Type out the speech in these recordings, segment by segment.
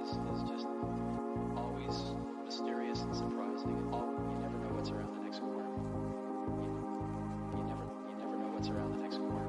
is just always mysterious and surprising. You never know what's around the next corner. You never know what's around the next corner.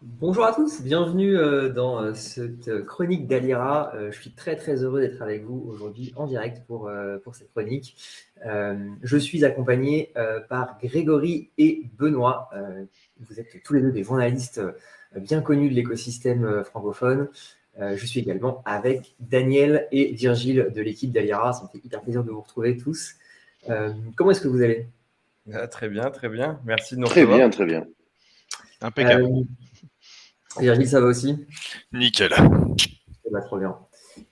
Bonjour à tous, bienvenue dans cette chronique d'Alira. Je suis très très heureux d'être avec vous aujourd'hui en direct pour cette chronique. Je suis accompagné par Grégory et Benoît. Vous êtes tous les deux des journalistes bien connus de l'écosystème francophone. Je suis également avec Daniel et Virgile de l'équipe d'Alira. Ça me fait hyper plaisir de vous retrouver tous. Comment est-ce que vous allez ? Très bien, très bien. Merci de nous Très recevoir. bien, très bien. Impeccable. Virgile, ça va aussi ? Nickel. Trop bien.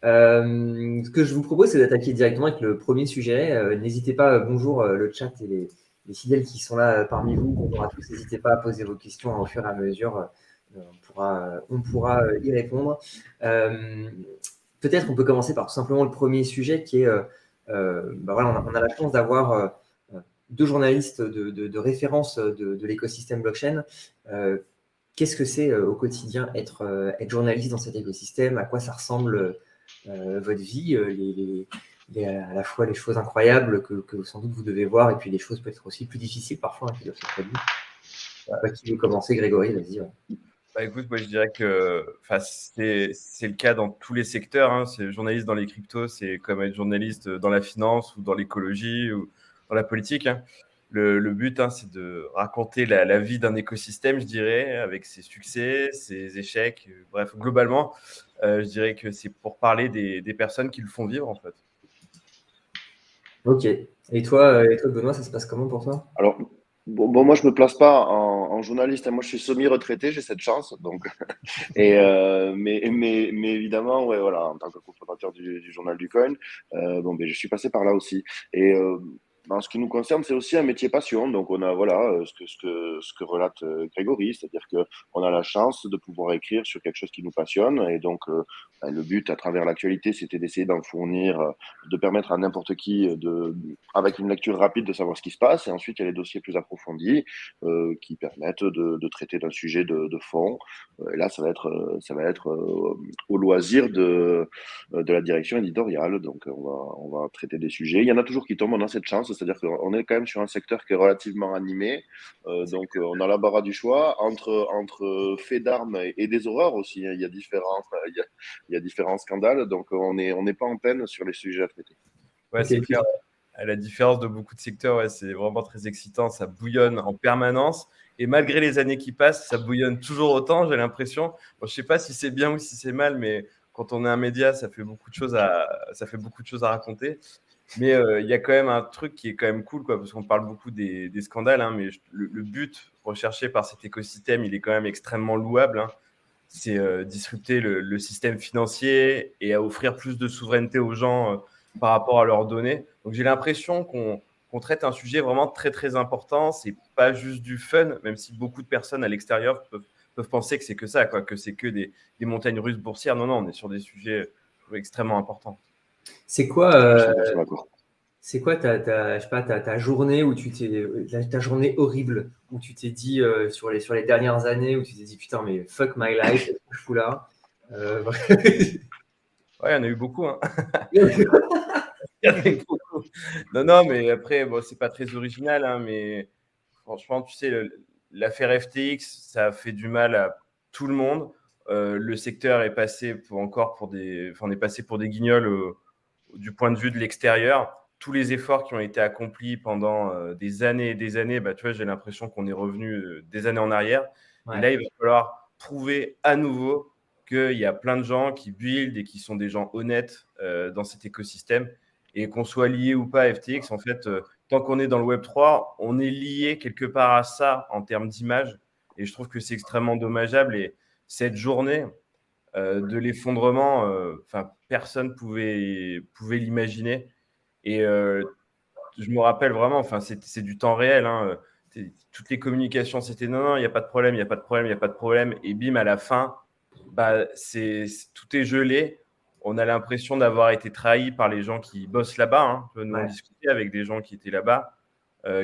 Ce que je vous propose, c'est d'attaquer directement avec le premier sujet. N'hésitez pas, bonjour le chat et les fidèles qui sont là parmi vous, bonjour à tous. N'hésitez pas à poser vos questions au fur et à mesure. On pourra y répondre. Peut-être qu'on peut commencer par tout simplement le premier sujet qui est, voilà, on a la chance d'avoir deux journalistes de référence de l'écosystème blockchain. Qu'est-ce que c'est au quotidien être journaliste dans cet écosystème? À quoi ça ressemble votre vie, à la fois les choses incroyables que sans doute vous devez voir, et puis les choses peut-être aussi plus difficiles parfois qui doivent se produire. Qui veut commencer? Grégory, vas-y. Bah, écoute, moi je dirais que c'est le cas dans tous les secteurs. Hein. C'est journaliste dans les cryptos, c'est comme être journaliste dans la finance ou dans l'écologie ou dans la politique. Hein. Le but, hein, c'est de raconter la vie d'un écosystème, je dirais, avec ses succès, ses échecs. Bref, globalement, je dirais que c'est pour parler des personnes qui le font vivre, en fait. Ok. Et toi, Benoît, ça se passe comment pour toi? Alors, bon, moi, je me place pas en journaliste. Moi, je suis semi-retraité, j'ai cette chance. Donc, mais évidemment, ouais, voilà, en tant que cofondateur du journal du Coin, je suis passé par là aussi. Et en ce qui nous concerne, c'est aussi un métier passion. Donc, on a, voilà, ce que relate Grégory, c'est-à-dire que on a la chance de pouvoir écrire sur quelque chose qui nous passionne. Et donc, le but à travers l'actualité, c'était d'essayer d'en fournir, de permettre à n'importe qui avec une lecture rapide de savoir ce qui se passe. Et ensuite, il y a les dossiers plus approfondis qui permettent de traiter d'un sujet de fond. Et là, ça va être au loisir de la direction éditoriale. Donc, on va traiter des sujets. Il y en a toujours qui tombent. On a cette chance, c'est-à-dire qu'on est quand même sur un secteur qui est relativement animé. Donc, on a l'embarras du choix entre faits d'armes et des horreurs aussi. Hein. Il y a différents scandales. Donc, on n'est pas en peine sur les sujets à traiter. Ouais, c'est clair. À la différence de beaucoup de secteurs, ouais, c'est vraiment très excitant. Ça bouillonne en permanence. Et malgré les années qui passent, ça bouillonne toujours autant, j'ai l'impression. Bon, je ne sais pas si c'est bien ou si c'est mal, mais quand on est un média, ça fait beaucoup de choses à raconter. Mais il y a quand même un truc qui est quand même cool, quoi, parce qu'on parle beaucoup des scandales, hein, mais le but recherché par cet écosystème, il est quand même extrêmement louable. Hein. c'est disrupter le système financier et à offrir plus de souveraineté aux gens par rapport à leurs données. Donc j'ai l'impression qu'on traite un sujet vraiment très très important. C'est pas juste du fun, même si beaucoup de personnes à l'extérieur peuvent penser que c'est que ça, quoi, que c'est que des montagnes russes boursières. Non, on est sur des sujets extrêmement importants. C'est quoi, Je suis 100% d'accord. c'est quoi je sais pas, ta journée où ta journée horrible où tu t'es dit sur les dernières années où tu t'es dit putain mais fuck my life, qu'est-ce que je fous là Ouais, il y en a eu beaucoup. Hein. Il y en a eu beaucoup. Non, mais après, bon, c'est pas très original, hein, mais franchement, tu sais, l'affaire FTX, ça a fait du mal à tout le monde. Le secteur est passé on est passé pour des guignols du point de vue de l'extérieur. Tous les efforts qui ont été accomplis pendant des années et des années, tu vois, j'ai l'impression qu'on est revenu des années en arrière. Ouais. Et là, il va falloir prouver à nouveau qu'il y a plein de gens qui build et qui sont des gens honnêtes dans cet écosystème. Et qu'on soit lié ou pas à FTX, en fait, tant qu'on est dans le Web3, on est lié quelque part à ça en termes d'image. Et je trouve que c'est extrêmement dommageable. Et cette journée de l'effondrement, personne pouvait l'imaginer. Et je me rappelle vraiment, c'est du temps réel. Hein, toutes les communications, c'était non, il n'y a pas de problème, il n'y a pas de problème, il n'y a pas de problème. Et bim, à la fin, tout est gelé. On a l'impression d'avoir été trahi par les gens qui bossent là-bas. Hein. Nous, on discutait avec des gens qui étaient là-bas,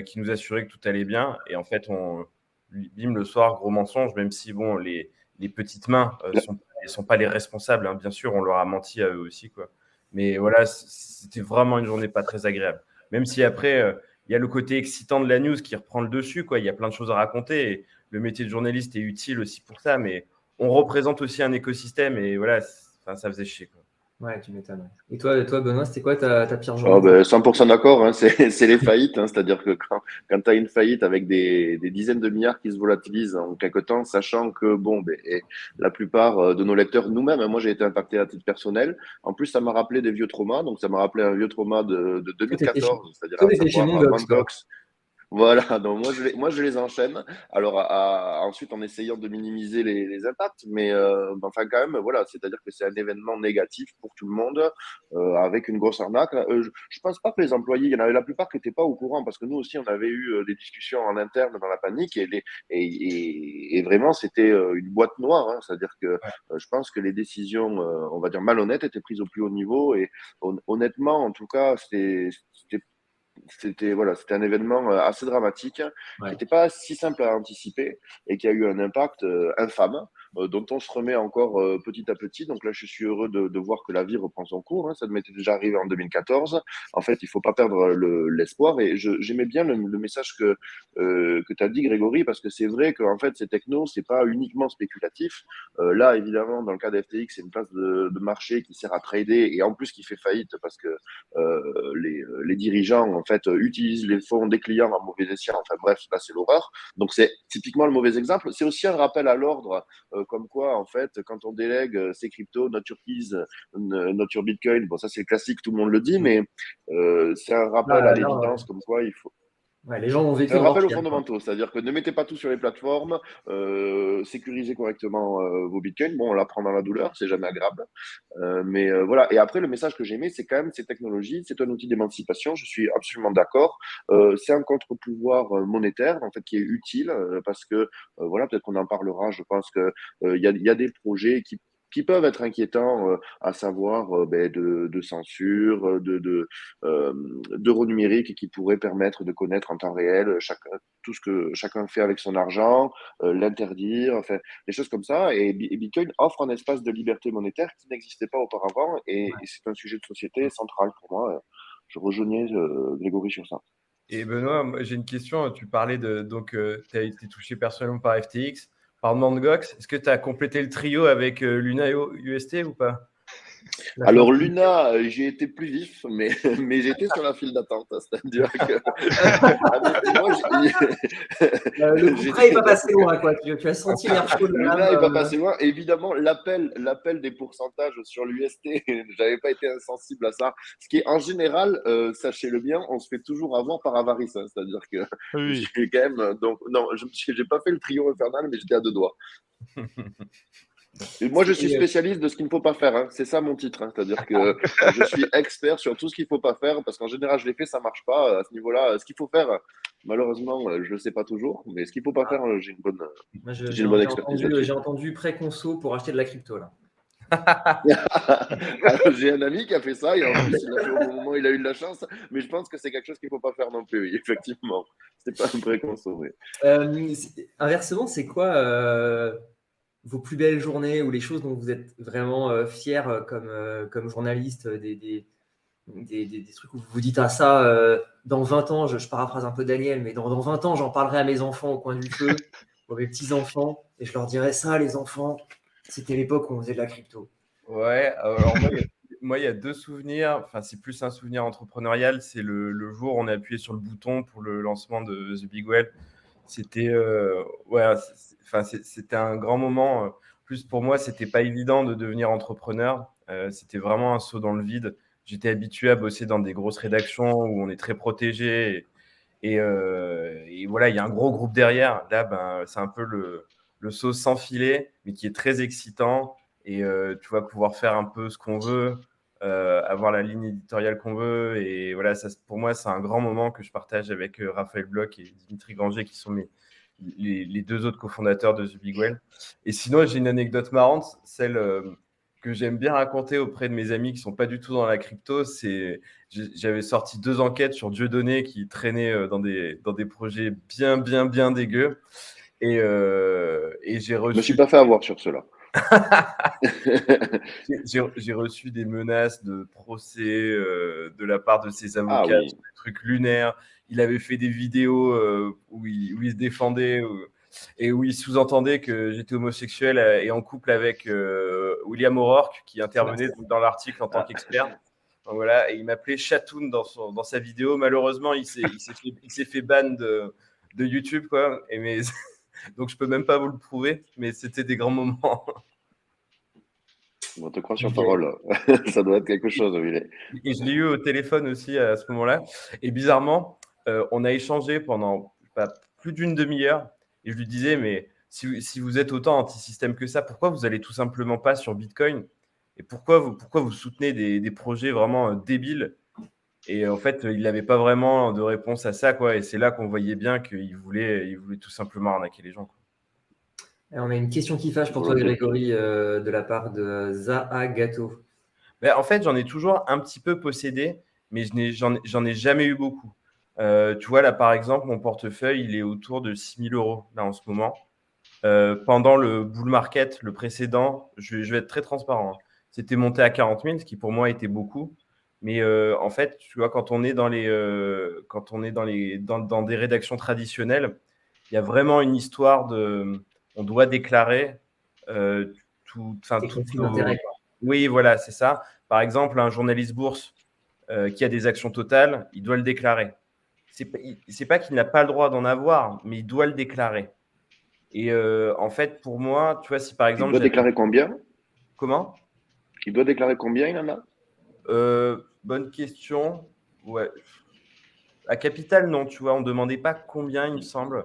qui nous assuraient que tout allait bien. Et en fait, bim, le soir, gros mensonge, même si bon, les petites mains sont pas les responsables. Hein. Bien sûr, on leur a menti à eux aussi, quoi. Mais voilà, c'était vraiment une journée pas très agréable. Même si après, il y a le côté excitant de la news qui reprend le dessus, quoi. Il y a plein de choses à raconter. Et le métier de journaliste est utile aussi pour ça. Mais on représente aussi un écosystème. Et voilà, ça faisait chier, quoi. Ouais, tu m'étonnes. Et toi, Benoît, c'était quoi ta pire journée? 100% d'accord, hein, c'est les faillites, hein, c'est-à-dire que quand tu as une faillite avec des dizaines de milliards qui se volatilisent en quelque temps, sachant que la plupart de nos lecteurs, nous-mêmes, hein, moi j'ai été impacté à titre personnel, en plus ça m'a rappelé des vieux traumas, donc ça m'a rappelé un vieux trauma de 2014, c'est-à-dire à savoir Mongox. Voilà, donc moi je les enchaîne. Alors ensuite en essayant de minimiser les impacts, mais quand même voilà, c'est-à-dire que c'est un événement négatif pour tout le monde avec une grosse arnaque. Je pense pas que les employés, il y en avait la plupart qui n'étaient pas au courant parce que nous aussi on avait eu des discussions en interne dans la panique et vraiment c'était une boîte noire. Hein, c'est-à-dire que je pense que les décisions, on va dire malhonnêtes, étaient prises au plus haut niveau et honnêtement, en tout cas, c'était un événement assez dramatique qui n'était pas si simple à anticiper et qui a eu un impact infâme dont on se remet encore petit à petit. Donc là, je suis heureux de voir que la vie reprend son cours. Hein. Ça m'était déjà arrivé en 2014. En fait, il ne faut pas perdre l'espoir. Et j'aimais bien le message que tu as dit, Grégory, parce que c'est vrai qu'en fait, ces technos, ce n'est pas uniquement spéculatif. Là, évidemment, dans le cas d'FTX, c'est une place de marché qui sert à trader et en plus qui fait faillite parce que les dirigeants en fait utilisent les fonds des clients à mauvais escient. Enfin bref, là c'est l'horreur. Donc c'est typiquement le mauvais exemple. C'est aussi un rappel à l'ordre, comme quoi en fait quand on délègue ces cryptos, not your keys, not your Bitcoin. Bon ça c'est le classique, tout le monde le dit, mais c'est un rappel à l'évidence comme quoi il faut. Ouais, les gens ont vécu. C'est un rappel aux fondamentaux, c'est-à-dire que ne mettez pas tout sur les plateformes, sécurisez correctement vos bitcoins. Bon, on l'apprend dans la douleur, c'est jamais agréable. Mais voilà. Et après, le message que j'aimais, c'est quand même ces technologies, c'est un outil d'émancipation. Je suis absolument d'accord. C'est un contre-pouvoir monétaire, en fait, qui est utile parce que voilà, peut-être qu'on en parlera. Je pense que il y a des projets qui peuvent être inquiétants, à savoir de censure, d'euros numériques et qui pourraient permettre de connaître en temps réel tout ce que chacun fait avec son argent, l'interdire, enfin des choses comme ça. Et Bitcoin offre un espace de liberté monétaire qui n'existait pas auparavant et c'est un sujet de société central pour moi. Je rejoignais Grégory sur ça. Et Benoît, j'ai une question. Tu parlais tu as été touché personnellement par FTX. Par Mt. Est-ce que tu as complété le trio avec Luna UST ou pas? Alors Luna, j'ai été plus vif, mais j'étais sur la file d'attente. C'est-à-dire que le coup près n'est pas passé loin, quoi. Tu as senti l'air chaud de Luna n'est pas passé loin. Évidemment, l'appel des pourcentages sur l'UST, j'avais pas été insensible à ça. Ce qui est en général, sachez-le bien, on se fait toujours avoir par avarice. Hein. C'est-à-dire que j'ai quand même, donc non, j'ai pas fait le trio infernal, mais j'étais à 2 doigts. Et moi, je suis C'est, spécialiste de ce qu'il ne faut pas faire, hein. C'est ça mon titre, hein. C'est-à-dire que je suis expert sur tout ce qu'il ne faut pas faire, parce qu'en général, je l'ai fait, ça ne marche pas à ce niveau-là. Ce qu'il faut faire, malheureusement, je ne le sais pas toujours, mais ce qu'il ne faut pas faire, moi, j'ai une bonne expertise j'ai là-dessus. entendu pré-conso pour acheter de la crypto, là. Alors, j'ai un ami qui a fait ça, et en plus, il l'a fait au bon moment, il a eu de la chance, mais je pense que c'est quelque chose qu'il ne faut pas faire non plus, oui, effectivement. C'est pas un vrai conso, oui. Inversement, c'est quoi vos plus belles journées ou les choses dont vous êtes vraiment fiers comme journaliste, des trucs où vous vous dites, ah ça, dans 20 ans, je paraphrase un peu Daniel, mais dans 20 ans, j'en parlerai à mes enfants au coin du feu, ou à mes petits-enfants, et je leur dirai ça, les enfants, c'était l'époque où on faisait de la crypto. Ouais, alors moi, il y a deux souvenirs. Enfin, c'est plus un souvenir entrepreneurial. C'est le jour où on a appuyé sur le bouton pour le lancement de The Big Well. C'était ouais, c'était un grand moment. Plus pour moi, c'était pas évident de devenir entrepreneur. C'était vraiment un saut dans le vide. J'étais habitué à bosser dans des grosses rédactions où on est très protégé. Et voilà, il y a un gros groupe derrière. Là, ben, c'est un peu le saut sans filet, mais qui est très excitant. Et tu vas pouvoir faire un peu ce qu'on veut, avoir la ligne éditoriale qu'on veut. Et voilà, ça, pour moi, c'est un grand moment que je partage avec Raphaël Bloch et Dimitri Granger, qui sont les deux autres cofondateurs de The Big Well. Et sinon, j'ai une anecdote marrante, celle que j'aime bien raconter auprès de mes amis qui ne sont pas du tout dans la crypto. J'avais sorti 2 enquêtes sur Dieudonné qui traînait dans des projets bien dégueux. Et j'ai Je me suis reçu pas fait avoir sur cela. J'ai reçu des menaces de procès de la part de ses Ah avocats oui. sur des trucs lunaires. Il avait fait des vidéos où il se défendait et où il sous-entendait que j'étais homosexuel et en couple avec William O'Rourke, qui intervenait dans l'article en tant qu'expert. Donc voilà, et il m'appelait Chatoun dans sa vidéo. Malheureusement, il s'est fait ban de YouTube, quoi. Donc je peux même pas vous le prouver, mais c'était des grands moments. On te croit sur Ok. parole. Ça doit être quelque chose, oui. Et je l'ai eu au téléphone aussi à ce moment-là. Et bizarrement, on a échangé pendant plus d'une demi-heure. Et je lui disais, mais si vous êtes autant anti-système que ça, pourquoi vous allez tout simplement pas sur Bitcoin? Et pourquoi vous soutenez des projets vraiment débiles? Et en fait, il n'avait pas vraiment de réponse à ça, quoi. Et c'est là qu'on voyait bien qu'il voulait tout simplement arnaquer les gens, quoi. Et on a une question qui fâche pour toi, Volonté. Grégory, de la part de Zaha Gato. Ben, en fait, j'en ai toujours un petit peu possédé, mais j'en ai jamais eu beaucoup. Tu vois, là, par exemple, mon portefeuille, il est autour de 6 000 € là, en ce moment. Pendant le bull market, le précédent, je vais être très transparent, hein. C'était monté à 40 000, ce qui pour moi était beaucoup. Mais en fait, tu vois, quand on est dans des rédactions traditionnelles, il y a vraiment une histoire on doit déclarer Tes toutes conflits nos. d'intérêts, quoi. Oui, voilà, c'est ça. Par exemple, un journaliste bourse qui a des actions totales, il doit le déclarer. C'est pas qu'il n'a pas le droit d'en avoir, mais il doit le déclarer. Et en fait, pour moi, tu vois, si par Il exemple doit j'avais. déclarer combien? Comment? Il doit déclarer combien, il en a? Bonne question. Ouais. À capital, non, tu vois, on ne demandait pas combien, il me semble.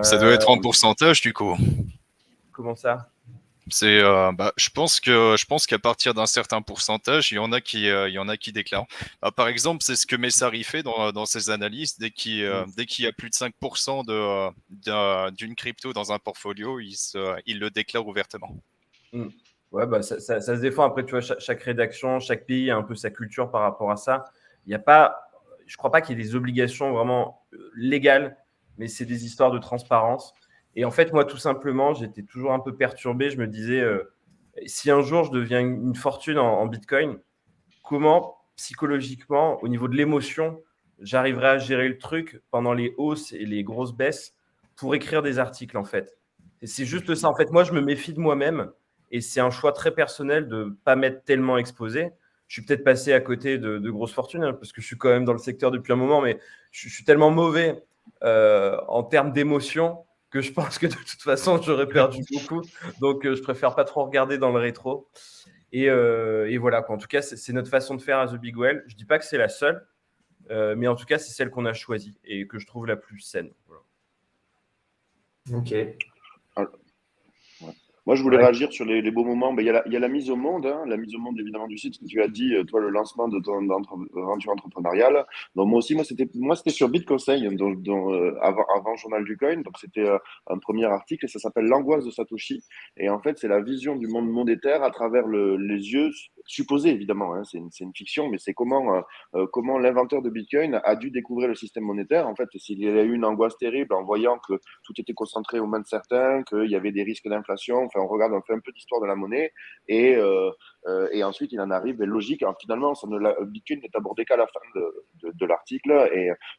Ça doit Euh, être en pourcentage du coup. Comment ça? C'est, je pense qu'à partir d'un certain pourcentage, il y en a qui déclarent. Bah, par exemple, c'est ce que Messari fait dans ses analyses. Dès qu'il y a plus de 5% d'une crypto dans un portfolio, il le déclare ouvertement. Mm. Ouais, bah, ça se défend. Après, tu vois, chaque rédaction, chaque pays a un peu sa culture par rapport à ça. Il y a pas, je crois pas qu'il y ait des obligations vraiment légales, mais c'est des histoires de transparence. Et en fait, moi, tout simplement, j'étais toujours un peu perturbé. Je me disais, si un jour je deviens une fortune en Bitcoin, comment psychologiquement, au niveau de l'émotion, j'arriverai à gérer le truc pendant les hausses et les grosses baisses pour écrire des articles, en fait. Et c'est juste ça. En fait, moi, je me méfie de moi-même et c'est un choix très personnel de ne pas m'être tellement exposé. Je suis peut-être passé à côté de grosses fortunes, hein, parce que je suis quand même dans le secteur depuis un moment, mais je suis tellement mauvais en termes d'émotion que je pense que de toute façon, j'aurais perdu beaucoup. Donc, je préfère pas trop regarder dans le rétro. Et voilà, quoi. En tout cas, c'est notre façon de faire à The Big Well. Je ne dis pas que c'est la seule, mais en tout cas, c'est celle qu'on a choisie et que je trouve la plus saine. Voilà. Ok. Alors, ouais. Moi, je voulais Ouais. réagir sur les beaux moments. Ben, il y a la mise au monde, hein, la mise au monde évidemment du site, ce que tu as dit, toi, le lancement de ton aventure entrepreneuriale. Donc, moi, c'était sur BitConseil, avant Journal du Coin. Donc, c'était un premier article et ça s'appelle L'angoisse de Satoshi. Et en fait, c'est la vision du monde monétaire à travers les yeux supposés, évidemment. Hein, c'est une fiction, mais c'est comment l'inventeur de Bitcoin a dû découvrir le système monétaire. En fait, s'il y a eu une angoisse terrible en voyant que tout était concentré aux mains de certains, qu'il y avait des risques d'inflation. Enfin, on fait un peu d'histoire de la monnaie et ensuite il en arrive, et logique. Alors, finalement, Bitcoin n'est abordé qu'à la fin de l'article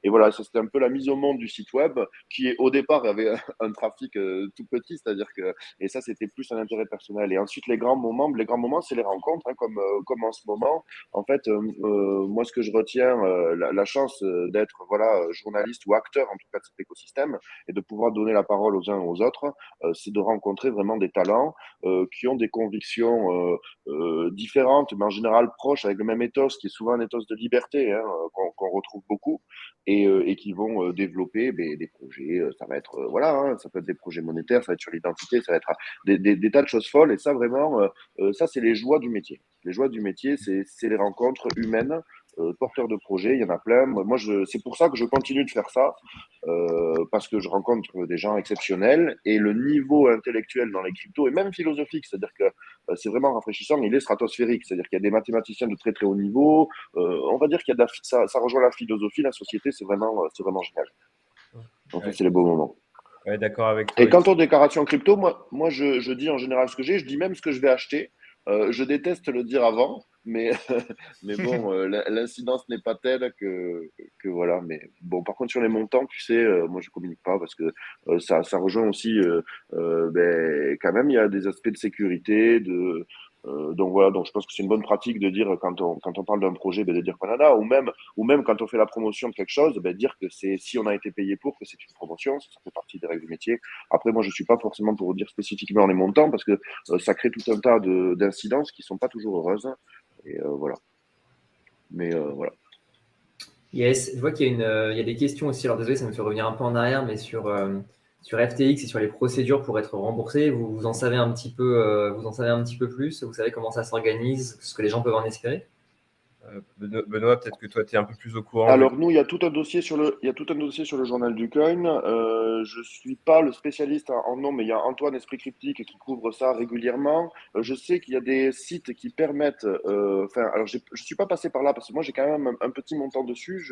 et voilà, ça c'était un peu la mise au monde du site web qui au départ avait un trafic tout petit, c'est-à-dire que et ça c'était plus un intérêt personnel. Et ensuite les grands moments, c'est les rencontres, hein, comme en ce moment. En fait, moi, ce que je retiens, la chance d'être journaliste ou acteur, en tout cas, de cet écosystème, et de pouvoir donner la parole aux uns et aux autres, c'est de rencontrer vraiment des talents qui ont des convictions différentes, mais en général proches, avec le même ethos, qui est souvent un ethos de liberté, hein, qu'on retrouve beaucoup, et qui vont développer des projets. Ça va être, hein, ça peut être des projets monétaires, ça va être sur l'identité, ça va être des tas de choses folles. Et ça, vraiment, ça, c'est les joies du métier. Les joies du métier, c'est les rencontres humaines, porteurs de projets, il y en a plein. C'est pour ça que je continue de faire ça, parce que je rencontre des gens exceptionnels et le niveau intellectuel dans les cryptos, et même philosophique, c'est-à-dire que c'est vraiment rafraîchissant, il est stratosphérique, c'est-à-dire qu'il y a des mathématiciens de très très haut niveau, on va dire qu'il y a ça rejoint la philosophie, la société, c'est vraiment génial. Donc ça, Ouais. c'est les beaux moments. Ouais, d'accord avec toi Et quant aussi. aux déclarations crypto, moi je dis en général ce que j'ai, je dis même ce que je vais acheter. Je déteste le dire avant, mais, mais bon, l'incidence n'est pas telle que voilà. Mais bon, par contre, sur les montants, tu sais, moi je communique pas parce que ça rejoint aussi, quand même, il y a des aspects de sécurité, donc voilà, donc je pense que c'est une bonne pratique de dire quand on parle d'un projet, de dire qu'on en a, ou même quand on fait la promotion de quelque chose, dire que si on a été payé pour, que c'est une promotion, ça fait partie des règles du métier. Après, moi, je suis pas forcément pour dire spécifiquement les montants parce que ça crée tout un tas d'incidences qui sont pas toujours heureuses. Et voilà. Mais voilà. Yes, je vois qu'il y a des questions aussi. Alors désolé, ça me fait revenir un peu en arrière, mais sur FTX et sur les procédures pour être remboursé, vous en savez un petit peu, vous en savez un petit peu plus. Vous savez comment ça s'organise, ce que les gens peuvent en espérer. Benoît, peut-être que toi, tu es un peu plus au courant. Alors nous, il y a tout un dossier sur le journal du coin. Je suis pas le spécialiste en nom, mais il y a Antoine Esprit Cryptique qui couvre ça régulièrement. Je sais qu'il y a des sites qui permettent. Alors je suis pas passé par là parce que moi j'ai quand même un petit montant dessus.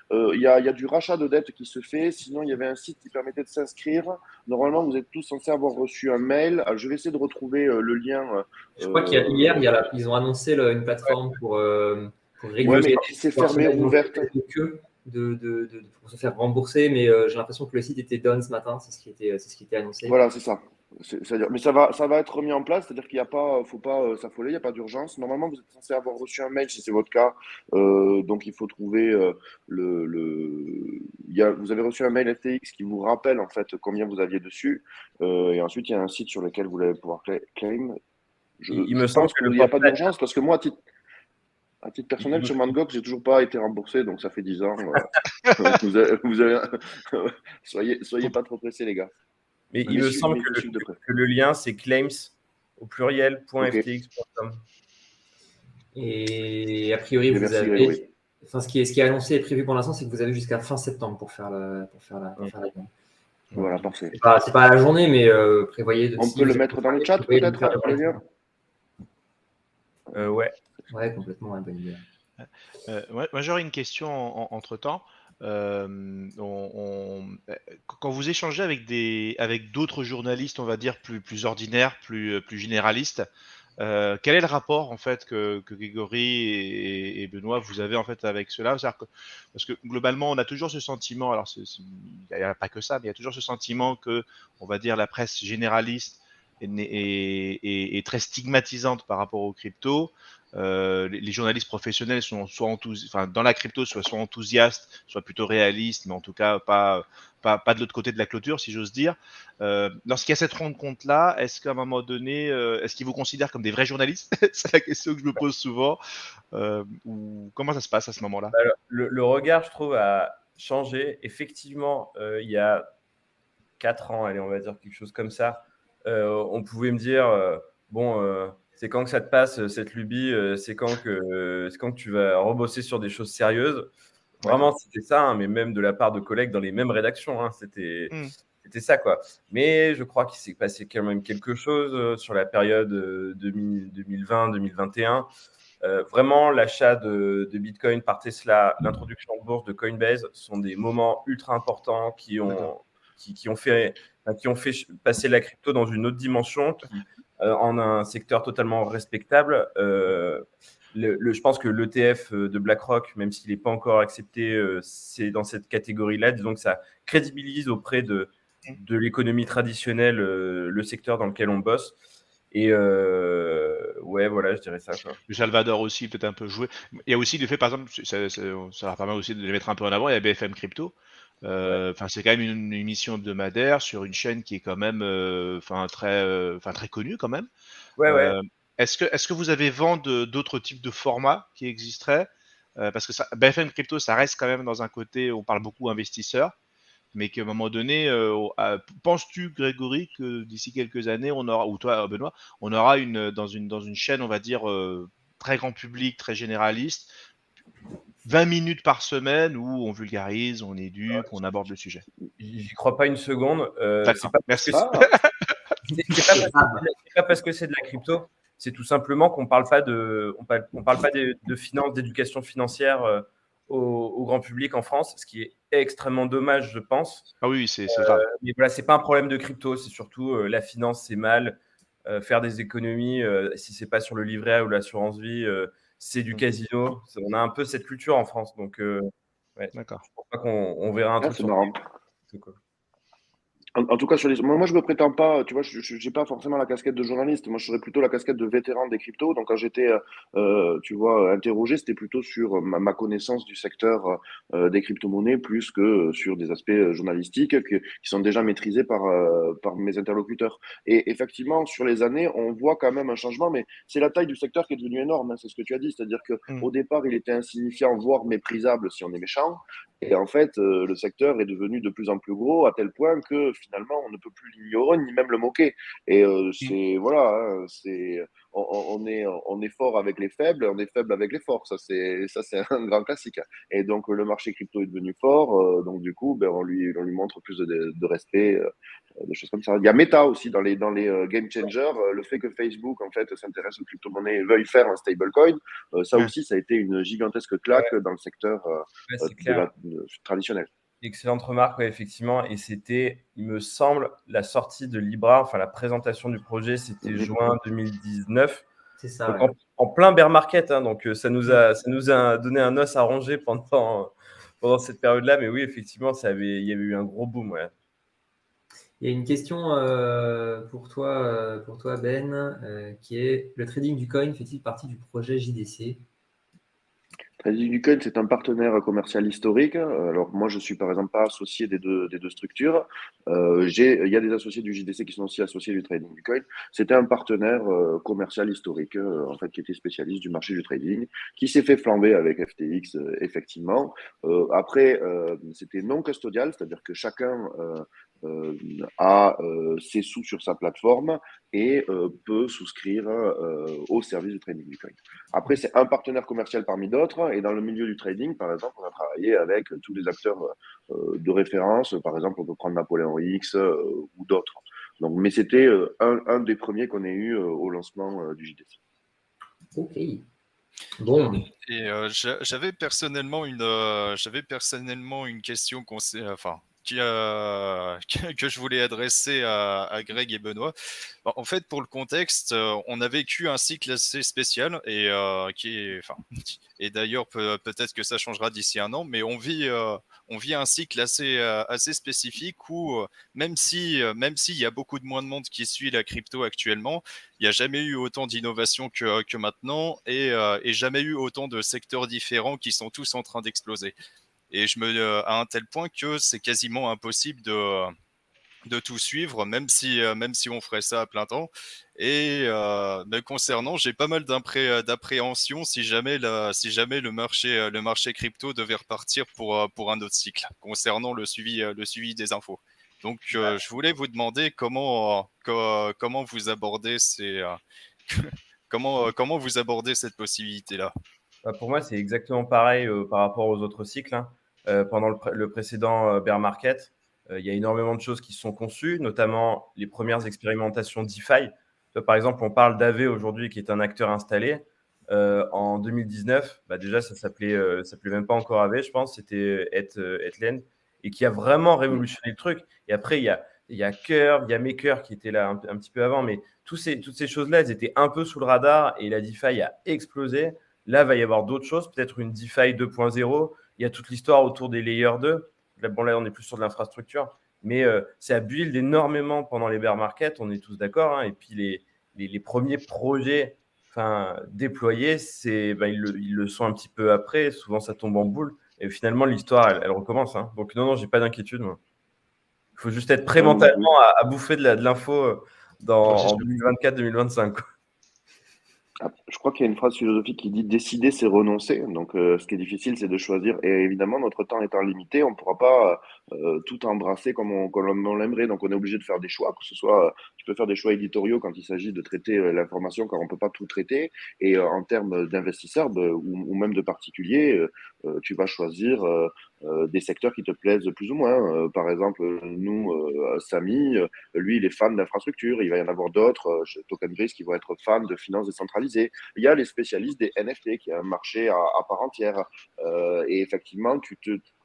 Il y a du rachat de dette qui se fait. Sinon, il y avait un site qui permettait de s'inscrire. Normalement, vous êtes tous censés avoir reçu un mail. Alors, je vais essayer de retrouver le lien. Je crois qu'hier, ils ont annoncé une plateforme pour Ouais, réguler mais si c'est fermé ou ouverte. de queue pour se faire rembourser, mais j'ai l'impression que le site était down ce matin, c'est ce qui était annoncé. Voilà, c'est ça. C'est-à-dire, mais ça va être remis en place, c'est-à-dire qu'il n'y a pas, faut pas s'affoler, il n'y a pas d'urgence. Normalement, vous êtes censé avoir reçu un mail si c'est votre cas. Donc, il faut trouver vous avez reçu un mail FTX qui vous rappelle en fait combien vous aviez dessus. Et ensuite, il y a un site sur lequel vous allez pouvoir claim. Il Je me semble pense que qu'il le n'y a pas portail. d'urgence parce que moi, à titre personnel, sur Mangox, j'ai toujours pas été remboursé, donc ça fait 10 ans. Soyez pas trop pressés, les gars. Mais il me semble que le lien, c'est claims au pluriel .ftx.com. Et a priori, vous merci, avez. Grégory. Enfin, ce qui est annoncé et prévu pour l'instant, c'est que vous avez jusqu'à fin septembre pour faire la demande. Voilà, parfait. C'est pas à la journée, mais prévoyez de. On peut le mettre dans le chat, peut-être, le lien. Ouais. Ouais, complètement, ouais, bonne idée. Moi, j'aurais une question entre-temps. Quand vous échangez avec d'autres journalistes, on va dire plus ordinaires, plus généralistes, quel est le rapport en fait que Grégory et Benoît vous avez en fait avec cela? Parce que globalement, on a toujours ce sentiment. Alors, il n'y a pas que ça, mais il y a toujours ce sentiment que, on va dire, la presse généraliste est très stigmatisante par rapport aux cryptos. Les journalistes professionnels sont dans la crypto, soit enthousiastes, soit plutôt réalistes, mais en tout cas pas de l'autre côté de la clôture, si j'ose dire. Lorsqu'il y a cette rencontre-là, est-ce qu'à un moment donné, est-ce qu'ils vous considèrent comme des vrais journalistes? C'est la question que je me pose souvent. Ou comment ça se passe à ce moment-là? Alors, le regard, je trouve, a changé. Effectivement, il y a 4 ans, allez, on va dire quelque chose comme ça, on pouvait me dire bon, c'est quand que ça te passe cette lubie, c'est quand que tu vas rebosser sur des choses sérieuses. Vraiment, c'était ça, hein, mais même de la part de collègues dans les mêmes rédactions, hein, c'était ça, quoi. Mais je crois qu'il s'est passé quand même quelque chose sur la période 2020-2021. Vraiment, l'achat de Bitcoin par Tesla, l'introduction en bourse de Coinbase sont des moments ultra importants qui ont fait passer la crypto dans une autre dimension, en un secteur totalement respectable. Je pense que l'ETF de BlackRock, même s'il n'est pas encore accepté, c'est dans cette catégorie-là. Disons que ça crédibilise auprès de l'économie traditionnelle le secteur dans lequel on bosse. Et ouais, voilà, je dirais ça, quoi. Le Salvador aussi peut-être un peu joué. Il y a aussi le fait, par exemple, ça permet aussi de les mettre un peu en avant, il y a BFM Crypto. Enfin, c'est quand même une émission hebdomadaire sur une chaîne qui est quand même très connue quand même. Ouais, ouais. Est-ce que vous avez vent d'autres types de formats qui existeraient? Parce que BFM Crypto, ça reste quand même dans un côté, on parle beaucoup investisseurs, mais qu'à un moment donné, penses-tu, Grégory, que d'ici quelques années, on aura, ou toi, Benoît, on aura dans une chaîne, on va dire, très grand public, très généraliste, 20 minutes par semaine où on vulgarise, on éduque, on aborde le sujet? J'y crois pas une seconde. D'accord, C'est pas merci. c'est pas parce que c'est de la crypto. C'est tout simplement qu'on parle pas on parle pas de finance, d'éducation financière au grand public en France, ce qui est extrêmement dommage, je pense. Ah oui, c'est grave. Mais voilà, c'est pas un problème de crypto, c'est surtout la finance, c'est mal. Faire des économies, si c'est pas sur le livret A ou l'assurance vie, c'est du casino. On a un peu cette culture en France, donc ouais, D'accord. je pense pas qu'on verra un truc C'est sur marrant. ça, quoi. En tout cas, moi, je me prétends pas, tu vois, je n'ai pas forcément la casquette de journaliste. Moi, je serais plutôt la casquette de vétéran des cryptos. Donc, quand j'étais, tu vois, interrogé, c'était plutôt sur ma connaissance du secteur des crypto-monnaies plus que sur des aspects journalistiques qui sont déjà maîtrisés par mes interlocuteurs. Et effectivement, sur les années, on voit quand même un changement, mais c'est la taille du secteur qui est devenue énorme, hein, c'est ce que tu as dit. C'est-à-dire qu'au départ, il était insignifiant, voire méprisable si on est méchant. Et en fait, le secteur est devenu de plus en plus gros à tel point que finalement, on ne peut plus l'ignorer ni même le moquer. Et c'est voilà, hein, on est fort avec les faibles, on est faible avec les forts. Ça c'est un grand classique. Et donc le marché crypto est devenu fort. Donc du coup, ben, on lui montre plus de respect, des choses comme ça. Il y a Meta aussi dans les game changers. Le fait que Facebook en fait s'intéresse aux crypto-monnaies et veuille faire un stablecoin, ça aussi, ça a été une gigantesque claque dans le secteur Ouais, c'est clair. traditionnel. Excellente remarque, ouais, effectivement. Et c'était, il me semble, la sortie de Libra, enfin la présentation du projet, c'était juin 2019. C'est ça. Donc Ouais. en plein bear market, hein, donc ça nous a donné un os à ronger pendant cette période-là. Mais oui, effectivement, il y avait eu un gros boom. Ouais. Il y a une question pour toi, Ben, qui est: le trading du coin fait-il partie du projet JDC? Trading du Coin, c'est un partenaire commercial historique. Alors moi, je suis par exemple pas associé des deux structures. Il y a des associés du JDC qui sont aussi associés du Trading du Coin. C'était un partenaire commercial historique, en fait, qui était spécialiste du marché du trading, qui s'est fait flamber avec FTX, effectivement. Après, c'était non custodial, c'est-à-dire que chacun a ses sous sur sa plateforme et peut souscrire au service du Trading du Coin. Après, c'est un partenaire commercial parmi d'autres. Et dans le milieu du trading, par exemple, on a travaillé avec tous les acteurs de référence. Par exemple, on peut prendre Napoléon X ou d'autres. Donc, mais c'était un des premiers qu'on ait eu au lancement du JDC. Ok. Bon. Et j'avais personnellement une question que je voulais adresser à Greg et Benoît. En fait, pour le contexte, on a vécu un cycle assez spécial et d'ailleurs peut-être que ça changera d'ici un an, mais on vit un cycle assez spécifique où même s'il y a beaucoup de moins de monde qui suit la crypto actuellement, il n'y a jamais eu autant d'innovation que maintenant et jamais eu autant de secteurs différents qui sont tous en train d'exploser. Et à un tel point que c'est quasiment impossible de tout suivre, même si on ferait ça à plein temps. Et me concernant, j'ai pas mal d'appréhension si jamais le marché crypto devait repartir pour un autre cycle concernant le suivi des infos. Donc, je voulais vous demander comment vous abordez comment vous abordez cette possibilité-là. Bah, pour moi, c'est exactement pareil par rapport aux autres cycles, hein. Pendant le précédent bear market, il y a énormément de choses qui se sont conçues, notamment les premières expérimentations DeFi. Par exemple, on parle d'AV aujourd'hui, qui est un acteur installé. En 2019, bah, déjà, ça s'appelait même pas encore AV, je pense, c'était Ethlend, et qui a vraiment révolutionné le truc. Et après, il y a Curve, il y a Maker qui était là un petit peu avant, mais toutes ces choses-là, elles étaient un peu sous le radar, et la DeFi a explosé. Là, il va y avoir d'autres choses, peut-être une DeFi 2.0. Il y a toute l'histoire autour des layers 2. Là, bon, là, on est plus sur de l'infrastructure. Mais ça build énormément pendant les bear markets, on est tous d'accord, hein. Et puis, les premiers projets déployés, ils le sont un petit peu après. Souvent, ça tombe en boule. Et finalement, l'histoire, elle recommence, hein. Donc, non, j'ai pas d'inquiétude, moi. Il faut juste être prêt mentalement à bouffer de l'info en 2024-2025. Je crois qu'il y a une phrase philosophique qui dit décider, c'est renoncer. Donc, ce qui est difficile, c'est de choisir. Et évidemment, notre temps étant limité, on ne pourra pas tout embrasser comme on l'aimerait. Donc, on est obligé de faire des choix, que ce soit, tu peux faire des choix éditoriaux quand il s'agit de traiter l'information, car on ne peut pas tout traiter. Et en termes d'investisseurs ou même de particuliers, tu vas choisir des secteurs qui te plaisent plus ou moins. Par exemple, nous, Samy, lui, il est fan d'infrastructure. Il va y en avoir d'autres, chez Token Breeze, qui vont être fans de finances décentralisées. Il y a les spécialistes des NFT, qui est un marché à part entière. Et effectivement,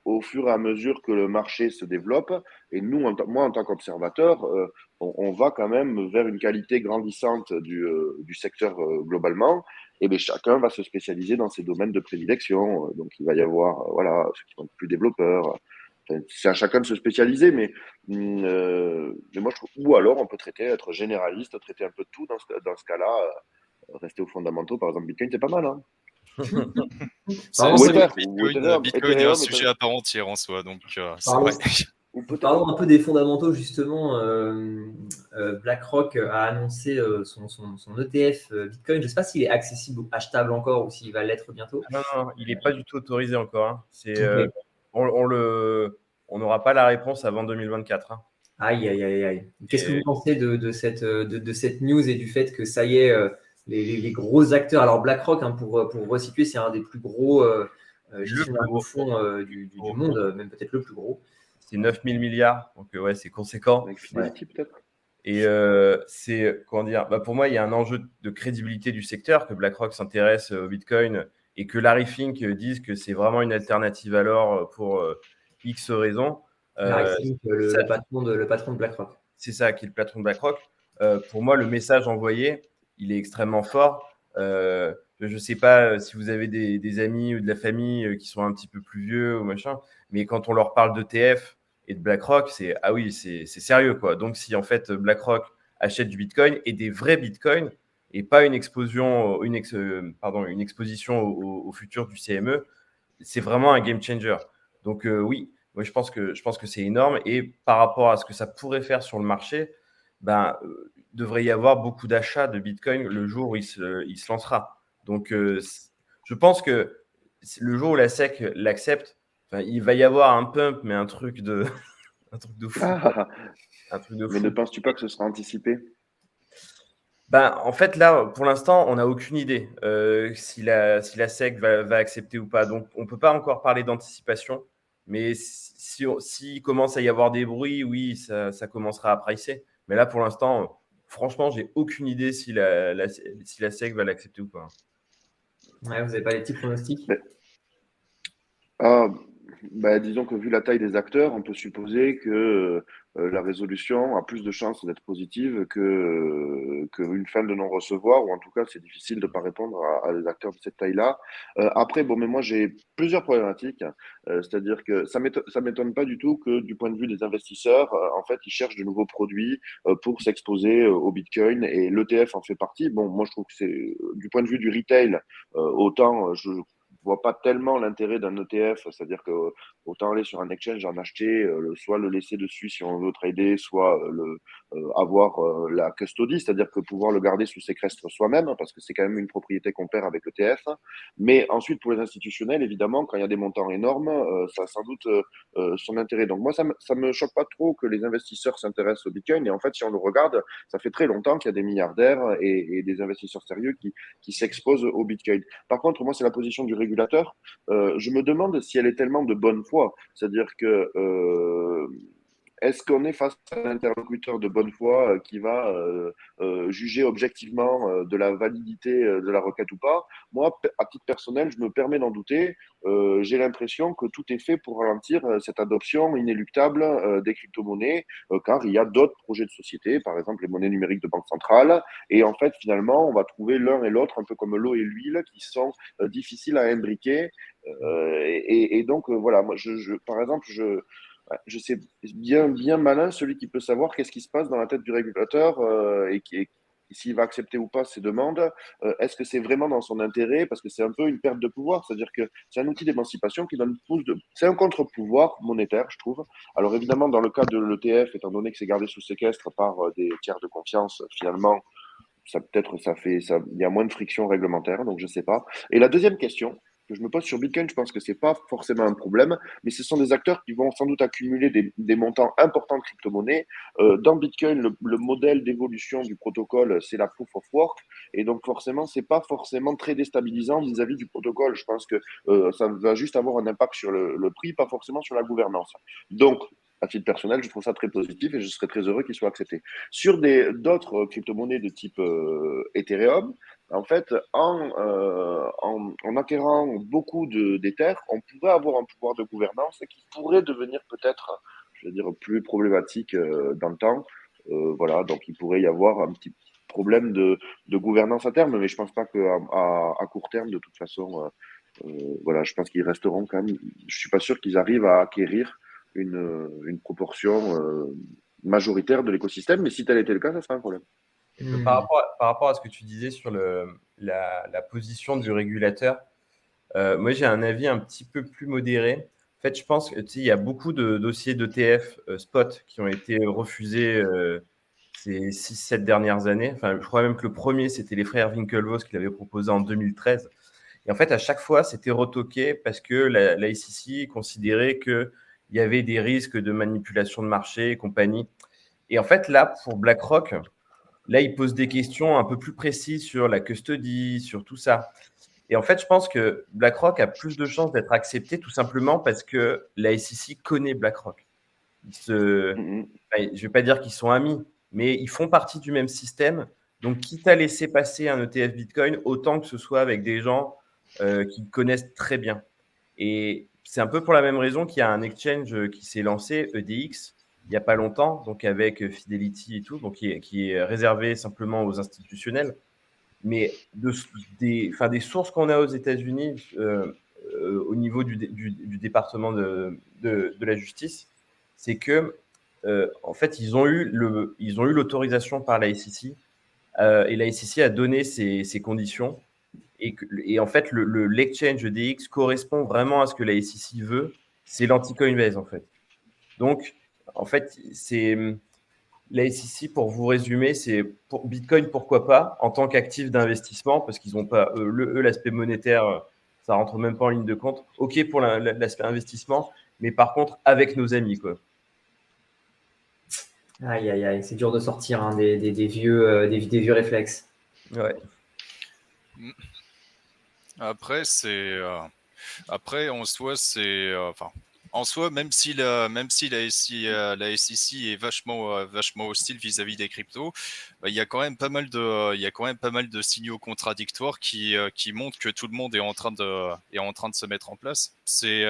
au fur et à mesure que le marché se développe, et nous, moi, en tant qu'observateur, on va quand même vers une qualité grandissante du secteur globalement. Et bien, chacun va se spécialiser dans ses domaines de prédilection. Donc, il va y avoir, voilà, ceux qui sont plus développeurs. Enfin, c'est à chacun de se spécialiser, mais moi, je trouve, ou alors on peut être généraliste, traiter un peu de tout dans ce cas-là, rester aux fondamentaux. Par exemple, Bitcoin, c'est pas mal, hein. Pardon, Ou C'est Ether, vrai, ou Bitcoin est un Ethereum, sujet à part entière en soi, donc c'est Pardon. vrai. ou peut-être. Parlons un peu des fondamentaux, justement. BlackRock a annoncé son ETF Bitcoin. Je ne sais pas s'il est accessible ou achetable encore ou s'il va l'être bientôt. Non, non, il n'est pas du tout autorisé encore, hein. Ok. On n'aura pas la réponse avant 2024, hein. Aïe, aïe, aïe, aïe. Qu'est-ce que Et vous pensez de cette news et du fait que ça y est, les gros acteurs. Alors, BlackRock, hein, pour resituer, c'est un des plus gros gestionnaires de fonds du monde, même peut-être le plus gros. c'est 9 000 milliards, donc ouais, c'est conséquent. Avec Fidelity, peut-être. Et c'est, comment dire, pour moi, il y a un enjeu de crédibilité du secteur, que BlackRock s'intéresse au Bitcoin et que Larry Fink dise que c'est vraiment une alternative à l'or pour X raisons. Larry Fink, ça- le patron de BlackRock. C'est ça qui est le patron de BlackRock. Pour moi, le message envoyé, il est extrêmement fort. Je ne sais pas si vous avez des amis ou de la famille qui sont un petit peu plus vieux ou machin, mais quand on leur parle d'ETF et de BlackRock, c'est ah oui, c'est sérieux, quoi. Donc, si en fait BlackRock achète du Bitcoin et des vrais Bitcoins et pas une exposition au futur du CME, c'est vraiment un game changer. Donc oui, moi je pense que c'est énorme, et par rapport à ce que ça pourrait faire sur le marché, il devrait y avoir beaucoup d'achats de Bitcoin le jour où il se lancera. Donc je pense que le jour où la SEC l'accepte, il va y avoir un pump, mais un truc de un truc de fou, quoi. Un truc de Mais ne fou. penses-tu pas que ce sera anticipé? En fait, là, pour l'instant, on n'a aucune idée si la SEC va accepter ou pas. Donc, on ne peut pas encore parler d'anticipation. Mais si commence à y avoir des bruits, oui, ça commencera à pricer. Mais là, pour l'instant, franchement, j'ai aucune idée si si la SEC va l'accepter ou pas. Ouais, vous n'avez pas les petits pronostics? Mais- Ah, disons que vu la taille des acteurs, on peut supposer que la résolution a plus de chances d'être positive qu'une fin de non-recevoir, ou en tout cas, c'est difficile de ne pas répondre à des acteurs de cette taille-là. Après, bon, mais moi, j'ai plusieurs problématiques. C'est-à-dire que ça m'étonne pas du tout que du point de vue des investisseurs, en fait, ils cherchent de nouveaux produits pour s'exposer au Bitcoin, et l'ETF en fait partie. Bon, moi, je trouve que c'est, du point de vue du retail, autant vois pas tellement l'intérêt d'un ETF, c'est-à-dire que autant aller sur un exchange, en acheter, soit le laisser dessus si on veut trader, soit avoir la custody, c'est-à-dire que pouvoir le garder sous séquestre soi-même, hein, parce que c'est quand même une propriété qu'on perd avec l'ETF. Mais ensuite, pour les institutionnels, évidemment, quand il y a des montants énormes, ça a sans doute son intérêt. Donc moi, ça me choque pas trop que les investisseurs s'intéressent au Bitcoin. Et en fait, si on le regarde, ça fait très longtemps qu'il y a des milliardaires et des investisseurs sérieux qui s'exposent au Bitcoin. Par contre, moi, c'est la position du régulateur. Je me demande si elle est tellement de bonne foi. C'est-à-dire que est-ce qu'on est face à un interlocuteur de bonne foi qui va juger objectivement de la validité de la requête ou pas? Moi, à titre personnel, je me permets d'en douter. J'ai l'impression que tout est fait pour ralentir cette adoption inéluctable des crypto-monnaies, car il y a d'autres projets de société, par exemple les monnaies numériques de banque centrale. Et en fait, finalement, on va trouver l'un et l'autre, un peu comme l'eau et l'huile, qui sont difficiles à imbriquer. Et donc, voilà, moi, par exemple, ouais, je sais bien malin celui qui peut savoir qu'est-ce qui se passe dans la tête du régulateur et s'il va accepter ou pas ces demandes. Est-ce que c'est vraiment dans son intérêt? Parce que c'est un peu une perte de pouvoir, c'est-à-dire que c'est un outil d'émancipation qui donne plus de... C'est un contre-pouvoir monétaire, je trouve. Alors évidemment, dans le cas de l'ETF, étant donné que c'est gardé sous séquestre par des tiers de confiance, finalement, ça peut-être il y a moins de friction réglementaire, donc je sais pas. Et la deuxième question que je me pose sur Bitcoin, je pense que c'est pas forcément un problème, mais ce sont des acteurs qui vont sans doute accumuler des montants importants de crypto-monnaies. Dans Bitcoin, le modèle d'évolution du protocole, c'est la proof of work, et donc forcément, c'est pas forcément très déstabilisant vis-à-vis du protocole. Je pense que ça va juste avoir un impact sur le prix, pas forcément sur la gouvernance. Donc, à titre personnel, je trouve ça très positif et je serais très heureux qu'il soit accepté. Sur d'autres crypto-monnaies de type Ethereum, en fait, en acquérant beaucoup d'Ether, on pourrait avoir un pouvoir de gouvernance qui pourrait devenir peut-être, je veux dire, plus problématique dans le temps. Voilà, donc il pourrait y avoir un petit problème de gouvernance à terme, mais je pense pas qu'à à court terme, de toute façon, voilà, je pense qu'ils resteront quand même. Je suis pas sûr qu'ils arrivent à acquérir une proportion majoritaire de l'écosystème, mais si tel était le cas, ça serait un problème. Par rapport à ce que tu disais sur la position du régulateur, moi j'ai un avis un petit peu plus modéré. En fait, je pense que il y a beaucoup de dossiers d'ETF spot qui ont été refusés ces 6-7 dernières années. Enfin, je crois même que le premier, c'était les frères Winklevoss qui l'avaient proposé en 2013. Et en fait, à chaque fois, c'était retoqué parce que la SEC considérait qu'il y avait des risques de manipulation de marché et compagnie. Et en fait, là, pour BlackRock, là, il pose des questions un peu plus précises sur la custody, sur tout ça. Et en fait, je pense que BlackRock a plus de chances d'être accepté tout simplement parce que la SEC connaît BlackRock. Je ne vais pas dire qu'ils sont amis, mais ils font partie du même système. Donc, quitte à laisser passer un ETF Bitcoin, autant que ce soit avec des gens qui connaissent très bien. Et c'est un peu pour la même raison qu'il y a un exchange qui s'est lancé, EDX, il n'y a pas longtemps, donc avec Fidelity et tout, donc qui est réservé simplement aux institutionnels. Mais des sources qu'on a aux États-Unis au niveau du département de la justice, c'est que en fait, ils ont eu l'autorisation par la SEC et la SEC a donné ses conditions. Et en fait, l'exchange EDX correspond vraiment à ce que la SEC veut. C'est l'anti-Coinbase, en fait. Donc, en fait, c'est la SEC, pour vous résumer, c'est pour Bitcoin, pourquoi pas, en tant qu'actif d'investissement, parce qu'ils n'ont pas, l'aspect monétaire, ça rentre même pas en ligne de compte. OK pour l'aspect investissement, mais par contre, avec nos amis, quoi. Aïe, aïe, aïe, c'est dur de sortir hein, des vieux réflexes. Ouais. Après, après, en soi, en soi, même si la SEC est vachement hostile vis-à-vis des cryptos, bah, il y a quand même pas mal de signaux contradictoires qui montrent que tout le monde est en train de se mettre en place. C'est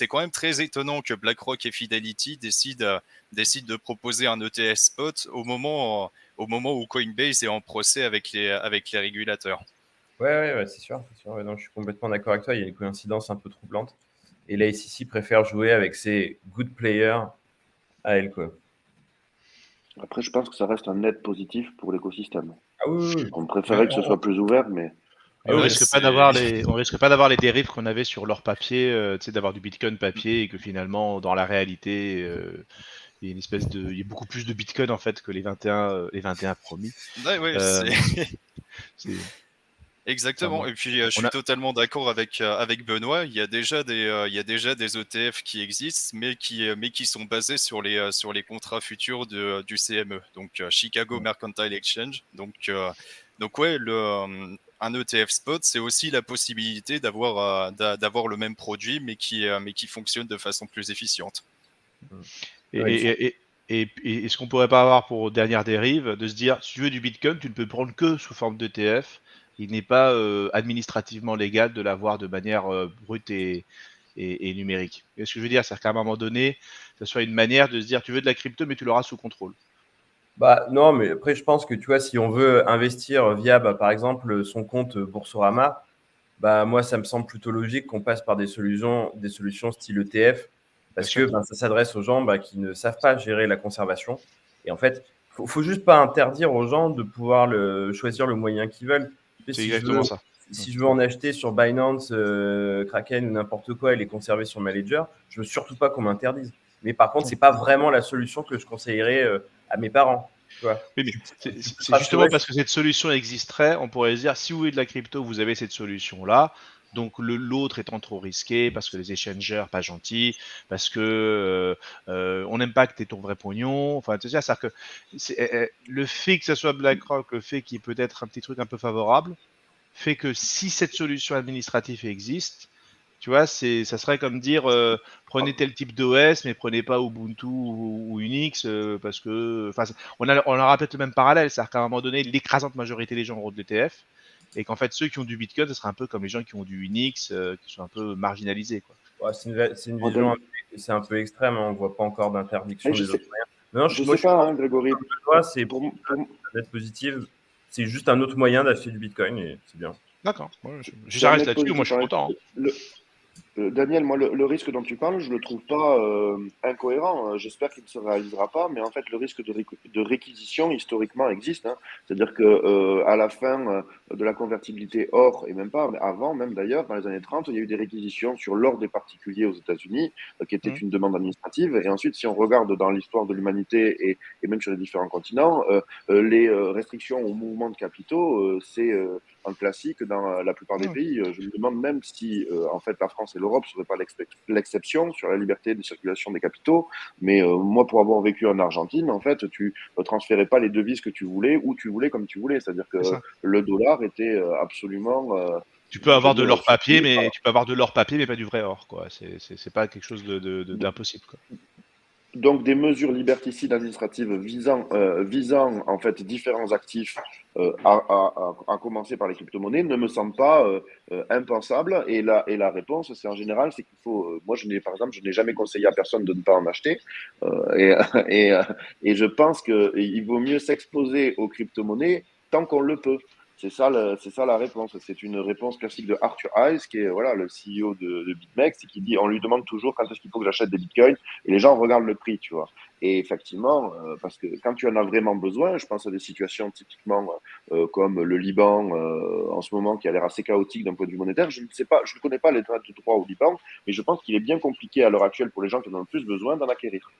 quand même très étonnant que BlackRock et Fidelity décident de proposer un ETF spot au moment où Coinbase est en procès avec les régulateurs. Ouais, c'est sûr. Ouais, non, je suis complètement d'accord avec toi. Il y a une coïncidence un peu troublante. Et la SEC préfère jouer avec ses good players à elle, quoi. Après, je pense que ça reste un net positif pour l'écosystème. Ah oui. On préférait que ce soit plus ouvert, mais Et Ah on oui, risque pas d'avoir les dérives qu'on avait sur l'or papier, tu sais, d'avoir du Bitcoin papier et que finalement, dans la réalité, il y a il y a beaucoup plus de Bitcoin en fait que les 21 promis. Ouais, ouais, Euh, c'est c'est, enfin, exactement. bon, Et puis, je on suis a, totalement d'accord avec Benoît. Il y a déjà des ETF qui existent, mais qui sont basés sur les contrats futurs du CME, donc Chicago Mercantile Exchange. Donc ouais, un ETF spot, c'est aussi la possibilité d'avoir le même produit, mais qui fonctionne de façon plus efficiente. et, Ouais, et, et, et est-ce qu'on pourrait pas avoir pour dernière dérive de se dire, si tu veux du Bitcoin, tu ne peux prendre que sous forme d'ETF. Il n'est pas administrativement légal de l'avoir de manière brute et numérique. Qu'est-ce que je veux dire? C'est-à-dire qu'à un moment donné, ce soit une manière de se dire, tu veux de la crypto, mais tu l'auras sous contrôle. Bah non, mais après, je pense que tu vois, si on veut investir via, par exemple, son compte Boursorama, bah moi, ça me semble plutôt logique qu'on passe par des solutions style ETF, Bien parce sûr. que ça s'adresse aux gens qui ne savent pas gérer la conservation. Et en fait, faut juste pas interdire aux gens de pouvoir choisir le moyen qu'ils veulent. Tu sais, C'est exactement ça. si je veux en acheter sur Binance, Kraken ou n'importe quoi et les conserver sur ma Ledger, je veux surtout pas qu'on m'interdise. Mais par contre, c'est pas vraiment la solution que je conseillerais à mes parents. Tu vois, Oui, mais tu peux te c'est justement rassurer. parce que cette solution existerait, on pourrait se dire, si vous voulez de la crypto, vous avez cette solution-là. Donc l'autre étant trop risqué, parce que les échangeurs pas gentils, parce que on n'aime pas que tu aies ton vrai pognon. Enfin, tu sais, c'est-à-dire que le fait que ça soit BlackRock, le fait qu'il y ait peut-être un petit truc un peu favorable, fait que si cette solution administrative existe, tu vois, ça serait comme dire prenez tel type d'OS, mais prenez pas Ubuntu ou Unix parce que, enfin, on aura peut-être le même parallèle, c'est-à-dire qu'à un moment donné, l'écrasante majorité des gens auront de l'ETF et qu'en fait, ceux qui ont du Bitcoin, ce sera un peu comme les gens qui ont du Unix, qui sont un peu marginalisés, quoi. Ouais, c'est une vision, Modèle. c'est un peu extrême, hein. On ne voit pas encore d'interdiction Et des autres moyens. Mais non, je moi, sais je suis pas, hein, Grégory. toi, c'est Pour, pour pour, la net positive. C'est juste un autre moyen d'acheter du Bitcoin et c'est bien. D'accord. Si c'est ça un reste net là-dessus, moi positif. je suis content, hein. Daniel, moi, le risque dont tu parles, je le trouve pas incohérent. J'espère qu'il ne se réalisera pas, mais en fait, le risque de réquisition historiquement existe, hein. C'est-à-dire que à la fin de la convertibilité or, et même pas, mais avant, même d'ailleurs, dans les années 30, il y a eu des réquisitions sur l'or des particuliers aux États-Unis, qui était Mhm. une demande administrative. Et ensuite, si on regarde dans l'histoire de l'humanité et même sur les différents continents, les restrictions au mouvement de capitaux, c'est un classique dans la plupart des Ouais. pays. Je me demande même si, en fait, la France et l'Europe ne seraient pas l'exception sur la liberté de circulation des capitaux. Mais moi, pour avoir vécu en Argentine, en fait, tu ne transférais pas les devises que tu voulais, où tu voulais, comme tu voulais. C'est-à-dire C'est que ça. le dollar était absolument, Tu peux je veux avoir de dire, l'or papier, soutenu par. mais tu peux avoir de l'or papier, mais pas du vrai or, quoi. C'est pas quelque chose d'impossible, quoi. Donc, des mesures liberticides administratives visant en fait différents actifs, à commencer par les crypto-monnaies, ne me semblent pas impensables. Et la réponse, c'est en général, c'est qu'il faut. Moi, par exemple, je n'ai jamais conseillé à personne de ne pas en acheter. Et, et, euh, et je pense qu'il vaut mieux s'exposer aux crypto-monnaies tant qu'on le peut. C'est ça la réponse. C'est une réponse classique de Arthur Hayes, qui est voilà, le CEO de BitMEX, et qui dit on lui demande toujours quand est-ce qu'il faut que j'achète des bitcoins, et les gens regardent le prix, tu vois. Et effectivement, parce que quand tu en as vraiment besoin, je pense à des situations typiquement comme le Liban en ce moment, qui a l'air assez chaotique d'un point de vue monétaire. Je ne sais pas, je ne connais pas l'état de droit au Liban, mais je pense qu'il est bien compliqué à l'heure actuelle pour les gens qui en ont le plus besoin d'en acquérir.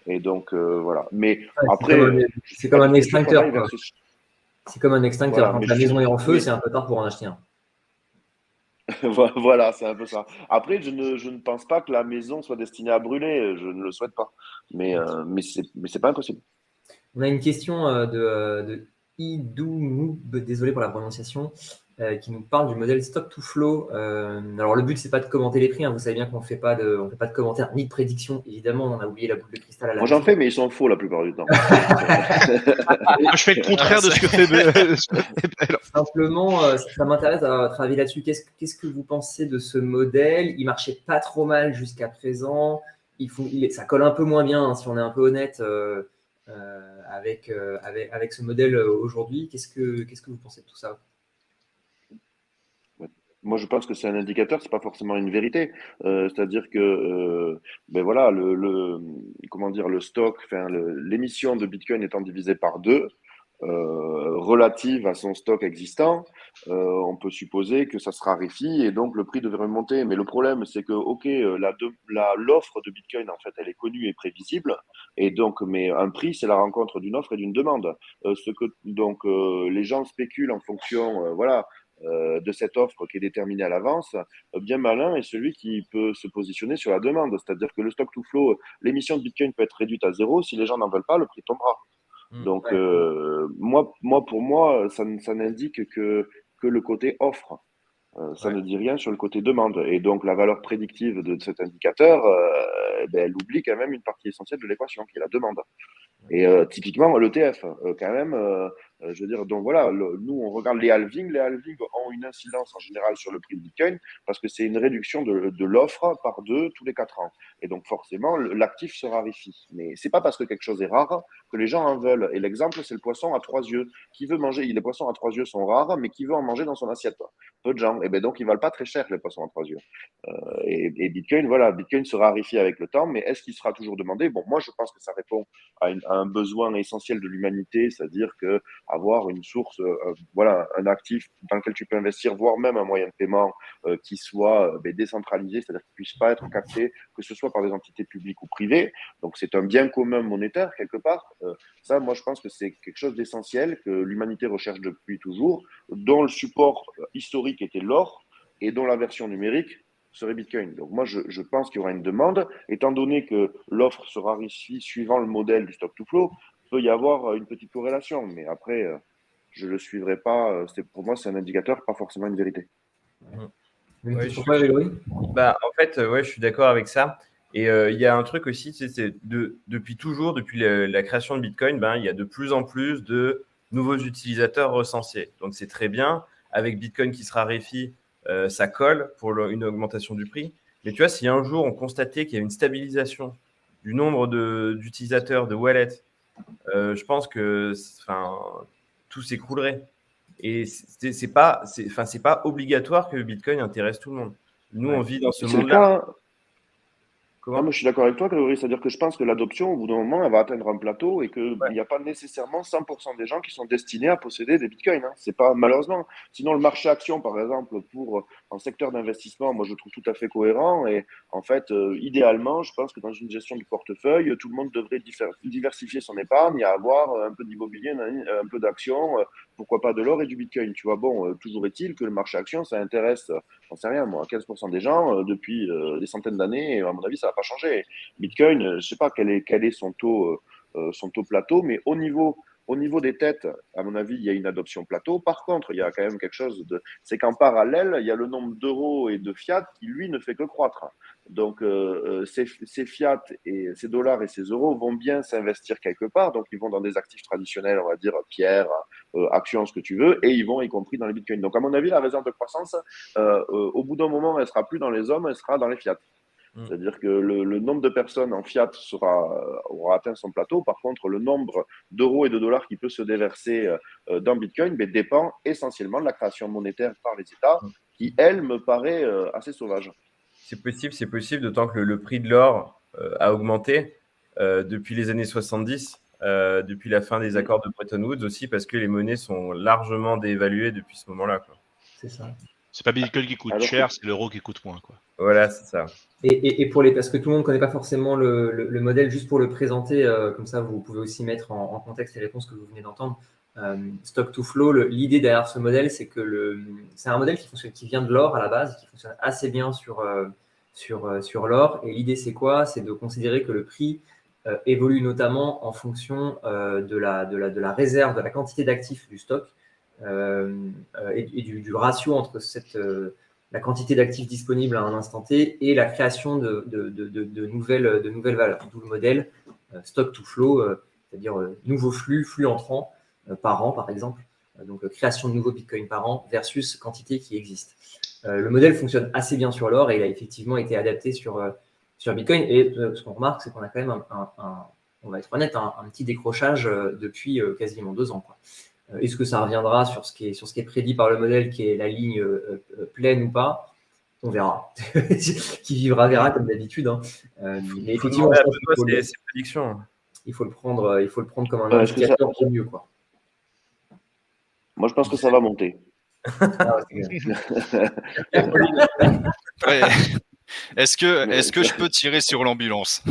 Et donc voilà. Mais Ouais, après, je c'est suis comme pas un du tout. Je travaille extincteur, vers quoi. ce. C'est comme un extincteur. Voilà, Quand mais la maison est en feu, c'est oui, un peu tard pour en acheter un. voilà, c'est un peu ça. Après, je ne pense pas que la maison soit destinée à brûler. Je ne le souhaite pas. Mais c'est pas impossible. On a une question de Idoumoub, désolé pour la prononciation, qui nous parle du modèle stock to flow. Alors le but c'est pas de commenter les prix, hein. Vous savez bien qu'on on fait pas de commentaires ni de prédictions. Évidemment, on a oublié la boule de cristal à la Moi, j'en maison. fais, mais ils sont faux la plupart du temps. Moi, je fais le contraire de ce que fait Bell. Simplement, ça m'intéresse d'avoir votre avis là-dessus. Qu'est-ce que vous pensez de ce modèle? Il marchait pas trop mal jusqu'à présent. Ça colle un peu moins bien, hein, si on est un peu honnête, avec ce modèle aujourd'hui. Qu'est-ce que vous pensez de tout ça? Moi, je pense que c'est un indicateur, c'est pas forcément une vérité. C'est-à-dire que, ben voilà, comment dire, le stock, enfin, l'émission de Bitcoin étant divisée par deux, relative à son stock existant, on peut supposer que ça se raréfie et donc le prix devrait monter. Mais le problème, c'est que, ok, l'offre de Bitcoin, en fait, elle est connue et prévisible. Et donc, mais un prix, c'est la rencontre d'une offre et d'une demande. Donc, les gens spéculent en fonction, de cette offre qui est déterminée à l'avance. Bien malin est celui qui peut se positionner sur la demande. C'est-à-dire que le stock to flow, l'émission de Bitcoin peut être réduite à zéro. Si les gens n'en veulent pas, le prix tombera. Donc, pour moi, ça n'indique que le côté offre. Ça ne dit rien sur le côté demande. Et donc, la valeur prédictive de cet indicateur, elle oublie quand même une partie essentielle de l'équation, qui est la demande. Et typiquement, l'ETF, quand même, je veux dire, donc voilà, nous, on regarde les halvings. Les halvings ont une incidence en général sur le prix de Bitcoin parce que c'est une réduction de l'offre par 2 tous les 4 ans. Et donc, forcément, l'actif se raréfie. Mais c'est pas parce que quelque chose est rare que les gens en veulent. Et l'exemple, c'est le poisson à 3 yeux. Qui veut manger? Les poissons à 3 yeux sont rares, mais qui veut en manger dans son assiette? Peu de gens. Et ben donc, ils valent pas très cher, les poissons à 3 yeux. Et Bitcoin, voilà, Bitcoin se raréfie avec le temps, mais est-ce qu'il sera toujours demandé? Bon, moi, je pense que ça répond à un besoin essentiel de l'humanité, c'est-à-dire que avoir une source, un actif dans lequel tu peux investir, voire même un moyen de paiement qui soit décentralisé, c'est-à-dire qu'il ne puisse pas être capté, que ce soit par des entités publiques ou privées. Donc, c'est un bien commun monétaire, quelque part. Ça, moi, je pense que c'est quelque chose d'essentiel que l'humanité recherche depuis toujours, dont le support historique était l'or et dont la version numérique serait Bitcoin. Donc moi, je pense qu'il y aura une demande. Étant donné que l'offre se raréfie suivant le modèle du stock to flow, peut y avoir une petite corrélation. Mais après, je ne le suivrai pas. Pour moi, c'est un indicateur, pas forcément une vérité. Ouais, pourquoi, Grégory? En fait, je suis d'accord avec ça. Et il y a un truc aussi, c'est depuis toujours, depuis la création de Bitcoin, il y a de plus en plus de nouveaux utilisateurs recensés. Donc c'est très bien. Avec Bitcoin qui se raréfie, ça colle pour une augmentation du prix. Mais tu vois, si un jour on constatait qu'il y a une stabilisation du nombre d'utilisateurs de wallets, je pense que tout s'écroulerait. Et c'est pas obligatoire que le Bitcoin intéresse tout le monde. Nous, on vit dans ce monde-là. Moi, je suis d'accord avec toi, Grégory. C'est-à-dire que je pense que l'adoption, au bout d'un moment, elle va atteindre un plateau et qu'il n'y a pas nécessairement 100% des gens qui sont destinés à posséder des bitcoins. C'est pas, malheureusement. Sinon, le marché action, par exemple, pour un secteur d'investissement, moi, je trouve tout à fait cohérent. Et en fait, idéalement, je pense que dans une gestion du portefeuille, tout le monde devrait diversifier son épargne et avoir un peu d'immobilier, un peu d'actions, pourquoi pas de l'or et du bitcoin. Tu vois, bon, toujours est-il que le marché action, ça intéresse, j'en sais rien, moi, 15% des gens depuis des centaines d'années. Et à mon avis, ça va pas changer. Bitcoin, je sais pas quel est son taux plateau, mais au niveau des têtes, à mon avis, il y a une adoption plateau. Par contre, il y a quand même quelque chose c'est qu'en parallèle, il y a le nombre d'euros et de fiat qui, lui, ne fait que croître. Donc, ces fiat et ces dollars et ces euros vont bien s'investir quelque part. Donc, ils vont dans des actifs traditionnels, on va dire pierre, actions, ce que tu veux, et ils vont y compris dans les bitcoins. Donc, à mon avis, la réserve de croissance, au bout d'un moment, elle sera plus dans les hommes, elle sera dans les fiat. C'est-à-dire que le nombre de personnes en fiat aura atteint son plateau. Par contre, le nombre d'euros et de dollars qui peut se déverser dans Bitcoin dépend essentiellement de la création monétaire par les États, qui, elle, me paraît assez sauvage. C'est possible, d'autant que le prix de l'or a augmenté depuis les années 70, depuis la fin des accords de Bretton Woods aussi, parce que les monnaies sont largement dévaluées depuis ce moment-là. C'est ça. C'est pas Bitcoin qui coûte cher, c'est l'euro qui coûte moins. Voilà, c'est ça. Et parce que tout le monde ne connaît pas forcément le modèle, juste pour le présenter, comme ça vous pouvez aussi mettre en contexte les réponses que vous venez d'entendre. Stock to flow, l'idée derrière ce modèle, c'est que c'est un modèle qui vient de l'or à la base, qui fonctionne assez bien sur l'or. Et l'idée, c'est quoi? C'est de considérer que le prix évolue notamment en fonction de la réserve, de la quantité d'actifs du stock et du ratio entre la quantité d'actifs disponibles à un instant T et la création de nouvelles valeurs. D'où le modèle stock to flow, c'est-à-dire nouveau flux entrant par an, par exemple. Donc, création de nouveaux bitcoins par an versus quantité qui existe. Le modèle fonctionne assez bien sur l'or et il a effectivement été adapté sur Bitcoin. Et ce qu'on remarque, c'est qu'on a quand même on va être honnête, un petit décrochage depuis quasiment 2 ans. Est-ce que ça reviendra sur ce qui est prédit par le modèle, qui est la ligne pleine ou pas? On verra. Qui vivra verra, comme d'habitude. Mais effectivement, c'est prédiction. Il faut le prendre comme un indicateur pour mieux. Moi, je pense que ça va monter. Ah, ouais, c'est clair. Ouais. Est-ce que je peux tirer sur l'ambulance?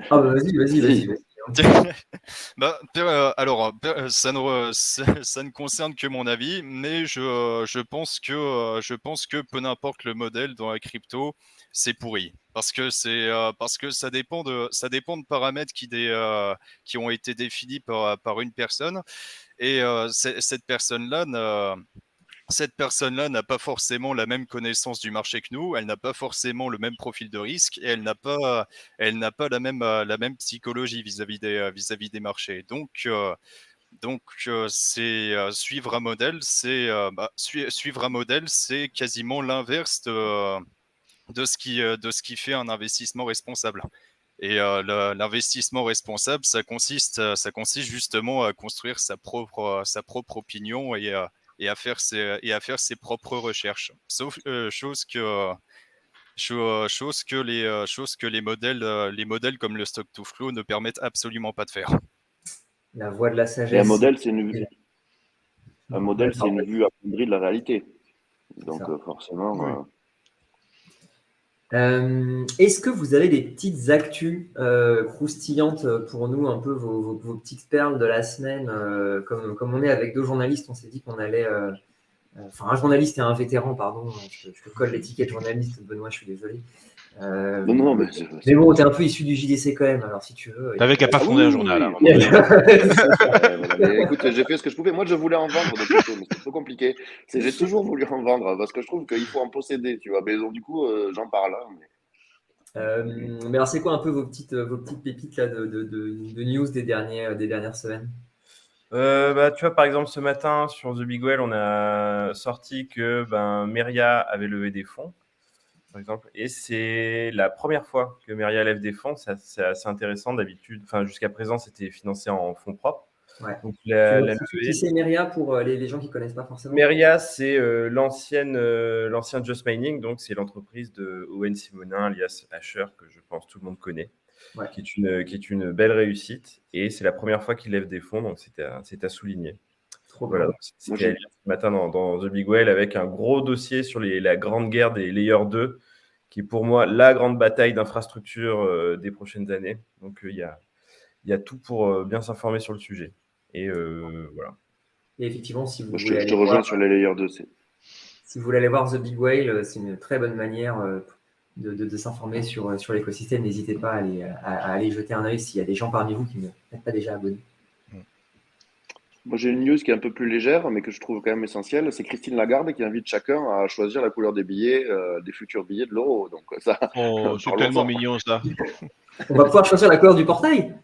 Ah, bah, vas-y. Bah, ça ne concerne que mon avis, mais je pense que peu n'importe le modèle dans la crypto, c'est pourri. Parce que ça dépend de paramètres qui ont été définis par une personne. Et cette personne-là n'a pas forcément la même connaissance du marché que nous, elle n'a pas forcément le même profil de risque et elle n'a pas la même psychologie vis-à-vis des marchés. Suivre un modèle, suivre un modèle, c'est quasiment l'inverse de ce qui fait un investissement responsable. Et l'investissement responsable, ça consiste justement à construire sa propre opinion et à faire ses propres recherches. Sauf chose que les modèles comme le stock to flow ne permettent absolument pas de faire. La voix de la Et sagesse. un modèle, c'est une Ouais, vue attendrie de la réalité. c'est Donc, ça. forcément. Oui. Est-ce que vous avez des petites actus croustillantes pour nous, un peu vos petites perles de la semaine comme on est avec deux journalistes, on s'est dit qu'on allait. Enfin, un journaliste et un vétéran, pardon. Je te colle l'étiquette journaliste, Benoît, je suis désolé. Non, mais Mais bon, t'es un peu issu du JDC quand même, alors si tu veux. T'avais qu'à pas Ah fonder un oui, journal à un oui, moment donné. voilà. Mais écoute, j'ai fait ce que je pouvais. Moi, je voulais en vendre des cryptos, mais c'est trop compliqué. J'ai toujours voulu en vendre parce que je trouve qu'il faut en posséder, tu vois. Mais donc, du coup, j'en parle. Hein, Mais alors, c'est quoi un peu vos petites pépites là, de news des dernières semaines? Tu vois, par exemple, ce matin, sur The Big Well, on a sorti que Meria avait levé des fonds, par exemple. Et c'est la première fois que Meria lève des fonds. C'est assez intéressant. D'habitude, jusqu'à présent, c'était financé en fonds propres. Ouais. Donc, Tu la veux expliquer qui levée. c'est Meria pour les gens qui ne connaissent pas forcément? Meria, c'est l'ancien Just Mining. Donc, c'est l'entreprise de Owen Simonin, alias Asher, que je pense tout le monde connaît. Ouais. Qui est une belle réussite. Et c'est la première fois qu'il lève des fonds. Donc, c'est à souligner. Trop Voilà, bien. donc c'était à lire ce matin dans The Big Whale avec un gros dossier sur la grande guerre des Layer 2, qui est pour moi la grande bataille d'infrastructure des prochaines années. Donc il y a tout pour bien s'informer sur le sujet. Et voilà. Et effectivement, si vous moi, voulez je te aller rejoins voir, sur les layers 2. si vous voulez aller voir The Big Whale, c'est une très bonne manière de s'informer sur l'écosystème. N'hésitez pas à aller jeter un œil s'il y a des gens parmi vous qui ne sont pas déjà abonnés. Moi, j'ai une news qui est un peu plus légère, mais que je trouve quand même essentielle. C'est Christine Lagarde qui invite chacun à choisir la couleur des billets, des futurs billets de l'euro. Donc, ça, Oh, c'est tellement parlons-en. mignon ça. On va pouvoir choisir la couleur du portail.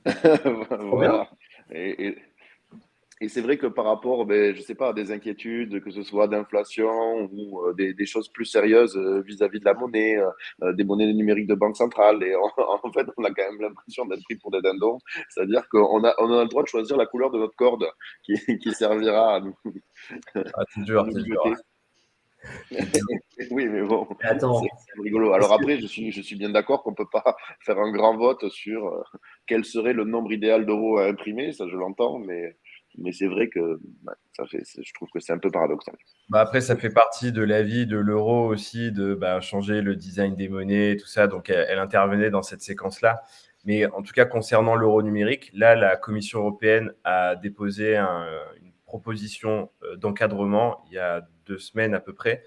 Trop bien. Voilà. Et c'est vrai que par rapport, je sais pas, à des inquiétudes, que ce soit d'inflation ou des choses plus sérieuses vis-à-vis de la monnaie, des monnaies numériques de banque centrale, et en fait, on a quand même l'impression d'être pris pour des dindons. C'est-à-dire on a le droit de choisir la couleur de notre corde qui servira à nous, Ah, c'est à dur, nous c'est dur. ligoter. Oui, mais bon, Attends, c'est rigolo. Alors après, je suis bien d'accord qu'on peut pas faire un grand vote sur quel serait le nombre idéal d'euros à imprimer, ça je l'entends, mais c'est vrai que je trouve que c'est un peu paradoxal. Après, ça fait partie de la vie de l'euro aussi, de changer le design des monnaies et tout ça. Donc, elle intervenait dans cette séquence-là. Mais en tout cas, concernant l'euro numérique, là, la Commission européenne a déposé une proposition d'encadrement il y a 2 semaines à peu près.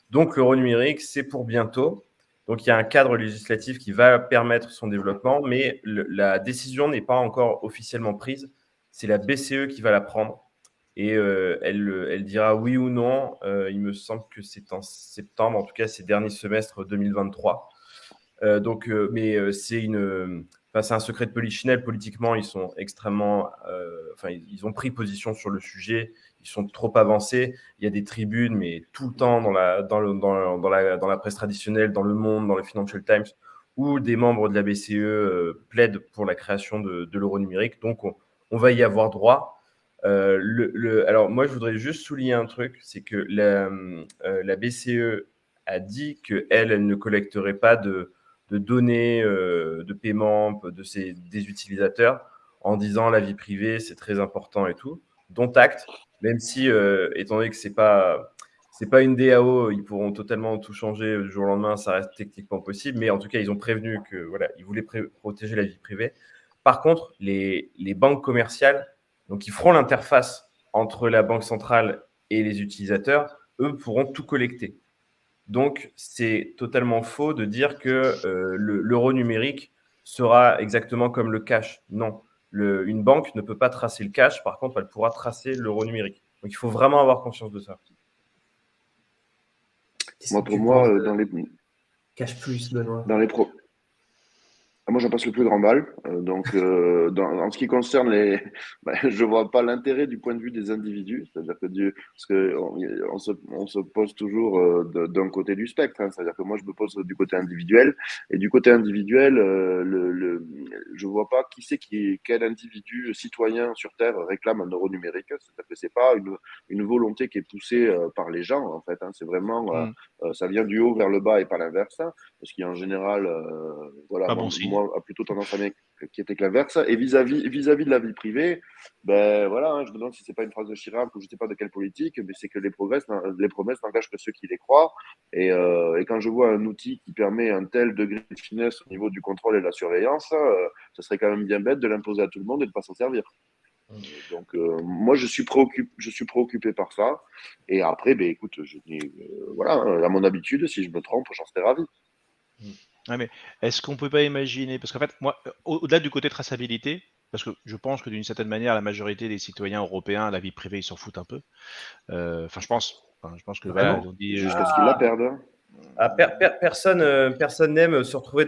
Donc, l'euro numérique, c'est pour bientôt. Donc, il y a un cadre législatif qui va permettre son développement, mais la décision n'est pas encore officiellement prise. C'est la BCE qui va la prendre. Et elle dira oui ou non. Il me semble que c'est en septembre, en tout cas, c'est dernier semestre 2023. C'est un secret de polichinelle. Politiquement, ils sont extrêmement. Ils ont pris position sur le sujet. Ils sont trop avancés. Il y a des tribunes, mais tout le temps dans la presse traditionnelle, dans Le Monde, dans le Financial Times, où des membres de la BCE plaident pour la création de l'euro numérique. Donc, on va y avoir droit. Alors, moi, je voudrais juste souligner un truc, c'est que la BCE a dit qu'elle ne collecterait pas de données de paiement des utilisateurs en disant la vie privée, c'est très important et tout. dont acte, même si, étant donné que c'est pas une DAO, ils pourront totalement tout changer du jour au lendemain, ça reste techniquement possible, mais en tout cas, ils ont prévenu que voilà, ils voulaient protéger la vie privée. Par contre, les banques commerciales, donc ils feront l'interface entre la banque centrale et les utilisateurs, eux pourront tout collecter. Donc, c'est totalement faux de dire que l'euro numérique sera exactement comme le cash. Non, une banque ne peut pas tracer le cash, par contre, elle pourra tracer l'euro numérique. Donc, il faut vraiment avoir conscience de ça. Qu'est-ce Moi, que pour tu moi, penses de dans les Cash Plus, Benoît? dans les pro. Moi, j'en passe le plus grand mal. Donc, en ce qui concerne les, je vois pas l'intérêt du point de vue des individus. C'est-à-dire que parce que on se pose toujours d'un côté du spectre. Hein. C'est-à-dire que moi, je me pose du côté individuel. Et du côté individuel, je vois pas quel individu citoyen sur Terre réclame un euro numérique. C'est-à-dire que c'est pas une volonté qui est poussée par les gens, en fait. Hein. C'est vraiment, ça vient du haut vers le bas et pas l'inverse. Hein. Parce qu'en général, voilà, Pas bon signe. moi, a plutôt tendance à m'inquiéter que l'inverse. Et vis-à-vis de la vie privée, ben voilà, hein, je me demande si c'est pas une phrase de Chirac ou je sais pas de quelle politique, mais c'est que les promesses n'engagent que ceux qui les croient. Et quand je vois un outil qui permet un tel degré de finesse au niveau du contrôle et de la surveillance, ça serait quand même bien bête de l'imposer à tout le monde et de pas s'en servir. Donc, moi, je suis préoccupé par ça. Et après, ben, écoute, je dis, voilà, hein, à mon habitude, si je me trompe, j'en serais ravi. Ouais, mais est-ce qu'on peut pas imaginer, parce qu'en fait, moi, au-delà du côté traçabilité, parce que je pense que d'une certaine manière, la majorité des citoyens européens, la vie privée, ils s'en foutent un peu. Enfin, je pense. Enfin, je pense que voilà, Vraiment? ils ont dit. Jusqu'à ce qu'ils la perdent. Hein. Personne n'aime se retrouver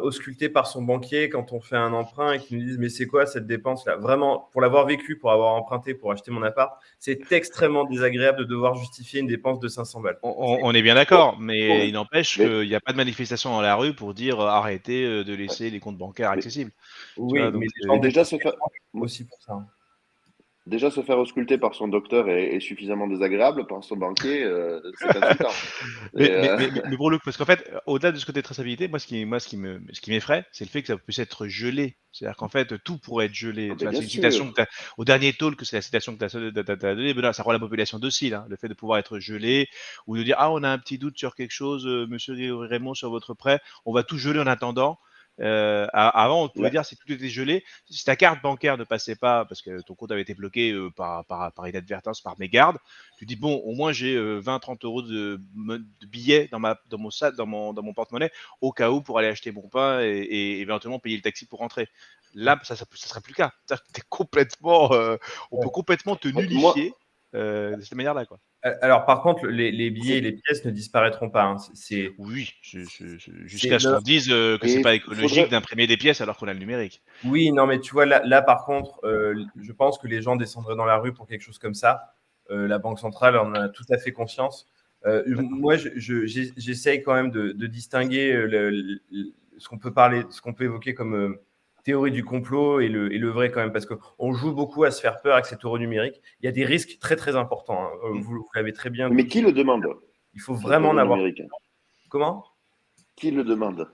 ausculté par son banquier quand on fait un emprunt et qu'il nous dise mais c'est quoi cette dépense-là? Vraiment, pour l'avoir vécu, pour avoir emprunté, pour acheter mon appart, c'est extrêmement désagréable de devoir justifier une dépense de 500 balles. On est bien d'accord, mais il n'empêche Mais- qu'il n'y a pas de manifestation dans la rue pour dire arrêtez de laisser les comptes bancaires Mais- accessibles. Tu Oui, vois, donc, mais les gens Mais déjà détestent se faire, aussi pour ça. déjà se faire ausculter par son docteur est suffisamment désagréable, par son banquier, c'est insultant. Et, mais pour le coup, parce qu'en fait, au-delà de ce côté traçabilité, moi, ce qui m'effraie, c'est le fait que ça puisse être gelé. C'est-à-dire qu'en fait, tout pourrait être gelé. ben, Tu vois, bien c'est une citation sûr. au dernier talk, c'est la citation que tu as donnée. Benoît, ça rend la population docile, hein, le fait de pouvoir être gelé ou de dire ah on a un petit doute sur quelque chose, Monsieur Raymond, sur votre prêt, on va tout geler en attendant. Avant, on pouvait Là, dire si tout était gelé, si ta carte bancaire ne passait pas parce que ton compte avait été bloqué par inadvertance par mégarde, tu dis bon, au moins j'ai 20-30 euros de billets dans mon porte-monnaie au cas où pour aller acheter mon pain et éventuellement payer le taxi pour rentrer. Là, ça serait plus le cas. T'es complètement, on peut complètement te moi, nullifier de cette manière-là, quoi. Alors, par contre, les billets et c'est, les pièces ne disparaîtront pas. Hein. Oui, C'est jusqu'à ce qu'on dise que c'est et pas écologique faudrait, d'imprimer des pièces alors qu'on a le numérique. Oui, non, mais tu vois, là par contre, je pense que les gens descendraient dans la rue pour quelque chose comme ça. La Banque centrale en a tout à fait conscience. D'accord. Moi, j'essaye quand même de distinguer ce qu'on peut évoquer comme théorie du complot et le vrai quand même, parce qu'on joue beaucoup à se faire peur avec cet euro numérique. Il y a des risques très très importants. Hein. Vous l'avez très bien mais tous. qui le demande, Il faut cet vraiment en euro avoir. numérique? Comment? Qui le demande?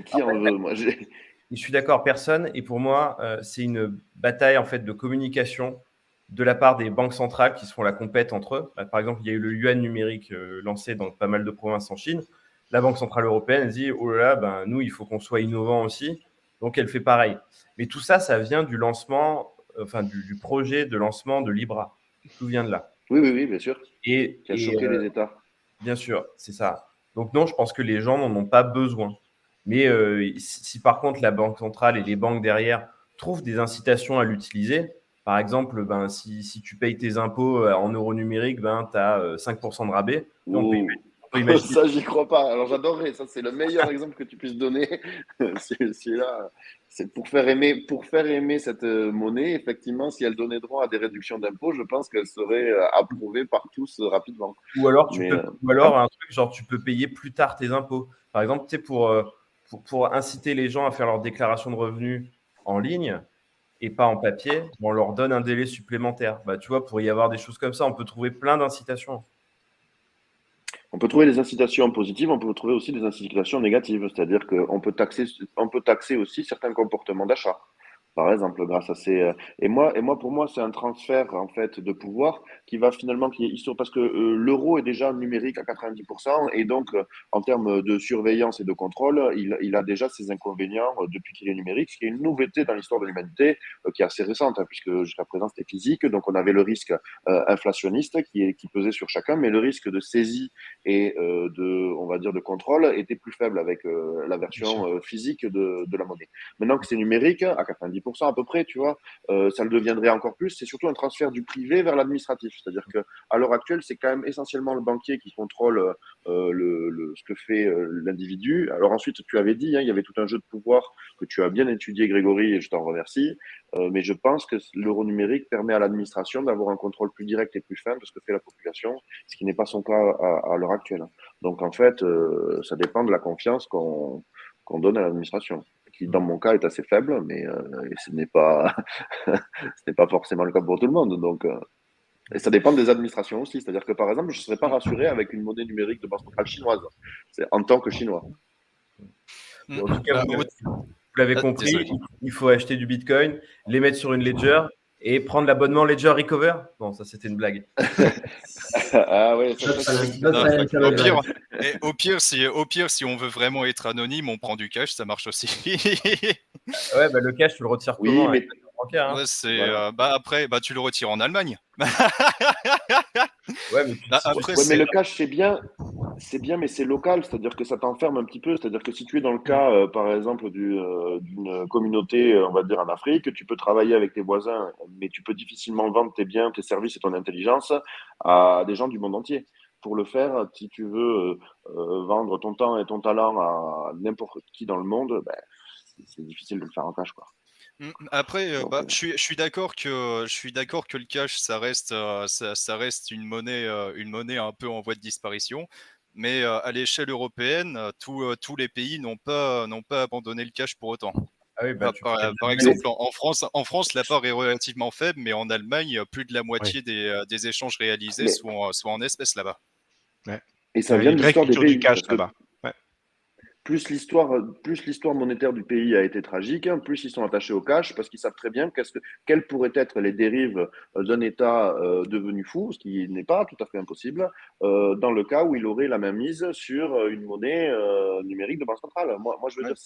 Qui en veut? Moi, Je suis d'accord, personne. Et pour moi, c'est une bataille en fait de communication de la part des banques centrales qui se font la compète entre eux. Par exemple, il y a eu le yuan numérique lancé dans pas mal de provinces en Chine. La Banque centrale européenne elle dit oh là là, ben, nous, il faut qu'on soit innovant aussi. Donc, elle fait pareil. Mais tout ça, ça vient du lancement, enfin du projet de lancement de Libra. Tout vient de là. oui, bien sûr, Et, qui a et choqué les États. Bien sûr, c'est ça. Donc non, je pense que les gens n'en ont pas besoin. Mais si par contre la banque centrale et les banques derrière trouvent des incitations à l'utiliser, par exemple, ben, si tu payes tes impôts en euros numériques, ben, tu as 5% de rabais. Ouh. On peut imaginer. Ça, j'y crois pas. Alors, j'adorerais. Ça, c'est le meilleur exemple que tu puisses donner. C'est là. C'est pour faire aimer cette monnaie, effectivement, si elle donnait droit à des réductions d'impôts, je pense qu'elle serait approuvée par tous rapidement. Ou alors, Mais un truc genre tu peux payer plus tard tes impôts. Par exemple, tu sais, pour inciter les gens à faire leur déclaration de revenus en ligne, et pas en papier, on leur donne un délai supplémentaire. Bah, tu vois, pour y avoir des choses comme ça, on peut trouver plein d'incitations. on peut trouver des incitations positives, on peut trouver aussi des incitations négatives. C'est-à-dire qu'on peut taxer aussi certains comportements d'achat. par exemple, grâce à ces. Et moi, pour moi, c'est un transfert en fait de pouvoir qui va finalement, parce que l'euro est déjà numérique à 90%, et donc en termes de surveillance et de contrôle, il a déjà ses inconvénients depuis qu'il est numérique, ce qui est une nouveauté dans l'histoire de l'humanité, qui est assez récente, hein, puisque jusqu'à présent c'était physique, donc on avait le risque inflationniste qui pesait sur chacun, mais le risque de saisie et on va dire, de contrôle était plus faible avec la version physique de la monnaie. Maintenant que c'est numérique, à 90% à peu près, tu vois, ça le deviendrait encore plus. C'est surtout un transfert du privé vers l'administratif. C'est-à-dire que à l'heure actuelle, c'est quand même essentiellement le banquier qui contrôle ce que fait l'individu. Alors ensuite, tu avais dit, hein, il y avait tout un jeu de pouvoir que tu as bien étudié, Grégory, et je t'en remercie. Mais je pense que l'euro numérique permet à l'administration d'avoir un contrôle plus direct et plus fin de ce que fait la population, ce qui n'est pas son cas à l'heure actuelle. Donc en fait, ça dépend de la confiance qu'on donne à l'administration, qui dans mon cas est assez faible, mais ce n'est pas ce n'est pas forcément le cas pour tout le monde. Donc et ça dépend des administrations aussi. C'est-à-dire que par exemple, je ne serais pas rassuré avec une monnaie numérique de banque centrale chinoise. C'est en tant que Chinois. Mais en tout cas, Bah, vous l'avez compris, désolé. il faut acheter du Bitcoin, les mettre sur une Ledger et prendre l'abonnement Ledger Recover. Bon, ça c'était une blague. Ah ouais, ça, Notre ça, financial Au pire, advice. au pire, si on veut vraiment être anonyme, on prend du cash, ça marche aussi. Ouais, bah, le cash, tu le retires oui, comment avec mais le compte bancaire, hein? Ouais, c'est voilà. bah après, bah tu le retires en Allemagne. Ouais, mais Bah, si tu après, Ouais, mais c'est le cash, c'est bien, mais c'est local, c'est-à-dire que ça t'enferme un petit peu. C'est-à-dire que si tu es dans le cas, par exemple, d'une communauté, on va dire en Afrique, tu peux travailler avec tes voisins, mais tu peux difficilement vendre tes biens, tes services et ton intelligence à des gens du monde entier. Pour le faire, si tu veux vendre ton temps et ton talent à n'importe qui dans le monde, ben, c'est difficile de le faire en cash, quoi. Après, Donc, bah, je suis d'accord que le cash, ça reste une monnaie un peu en voie de disparition. Mais à l'échelle européenne, tous les pays n'ont pas abandonné le cash pour autant. Ah oui, bah, tu parlais de Par l'Allemagne. exemple, en France, la part est relativement faible, mais en Allemagne, plus de la Oui. moitié des échanges réalisés mais, sont en espèces là-bas. Ouais. et Il y ça a vient une de vraie l'histoire des culture du pays, cash parce que là-bas. Ouais. plus l'histoire monétaire du pays a été tragique, hein, plus ils sont attachés au cash parce qu'ils savent très bien quelles pourraient être les dérives d'un État devenu fou, ce qui n'est pas tout à fait impossible, dans le cas où il aurait la main mise sur une monnaie numérique de banque centrale. Moi, je veux Ouais. dire,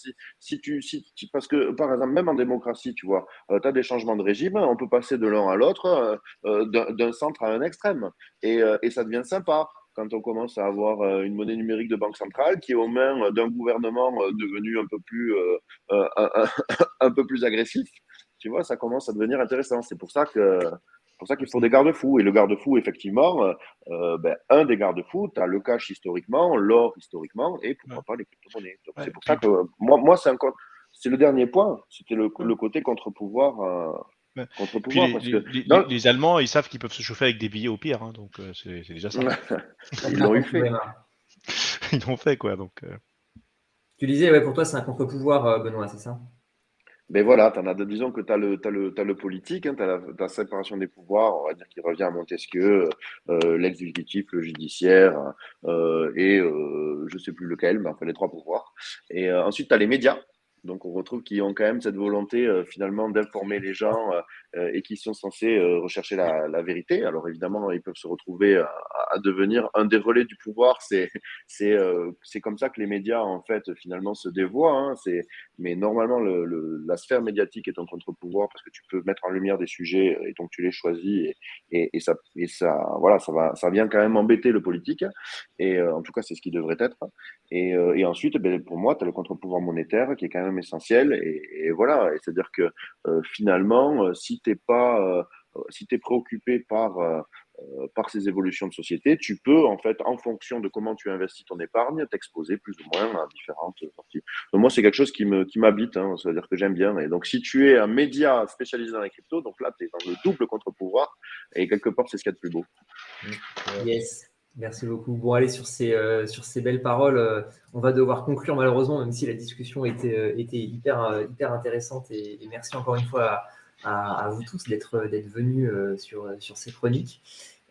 parce que par exemple, même en démocratie, tu vois, tu as des changements de régime, on peut passer de l'un à l'autre, d'un centre à un extrême, et ça devient sympa quand on commence à avoir une monnaie numérique de banque centrale qui est aux mains d'un gouvernement devenu un peu plus agressif, tu vois, ça commence à devenir intéressant. C'est pour ça qu'il faut des garde-fous. Et le garde-fou, effectivement, un des garde-fous, tu as le cash historiquement, l'or historiquement, et Ouais. pourquoi pas les crypto-monnaies. Donc Ouais. c'est pour ça que moi c'est le dernier point, c'était le côté contre-pouvoir. Ouais. Puis Contre-pouvoir, parce que les Allemands, ils savent qu'ils peuvent se chauffer avec des billets au pire, hein, donc c'est déjà ça. ils l'ont eu fait. Ils l'ont fait, quoi. Donc, Tu disais, ouais, pour toi, c'est un contre-pouvoir, Benoît, c'est ça? Mais voilà, disons que tu as le politique, hein, tu as la séparation des pouvoirs, on va dire, qui revient à Montesquieu, l'exécutif, le judiciaire, et je sais plus lequel, mais enfin les trois pouvoirs. Et ensuite, tu as les médias. Donc, on retrouve qui ont quand même cette volonté finalement d'informer les gens et qui sont censés rechercher la vérité. Alors, évidemment, ils peuvent se retrouver à devenir un des relais du pouvoir. C'est comme ça que les médias, en fait, finalement, se dévoient. Hein. Mais normalement, la sphère médiatique est un contre-pouvoir parce que tu peux mettre en lumière des sujets et donc tu les choisis voilà, ça vient quand même embêter le politique. Et en tout cas, c'est ce qui devrait être. Et ensuite, pour moi, tu as le contre-pouvoir monétaire qui est quand même essentiel. Et voilà, et c'est-à-dire que finalement, si t'es préoccupé par ces évolutions de société, tu peux, en fait, en fonction de comment tu investis ton épargne, t'exposer plus ou moins à différentes sorties. Donc, moi, c'est quelque chose qui m'habite, hein, c'est-à-dire que j'aime bien. Et donc, si tu es un média spécialisé dans les cryptos, donc là, tu es dans le double contre-pouvoir. Et quelque part, c'est ce qu'il y a de plus beau. Yes, merci beaucoup. Bon, allez, sur ces belles paroles, on va devoir conclure malheureusement, même si la discussion était hyper intéressante. Et merci encore une fois à vous tous d'être venus sur ces chroniques.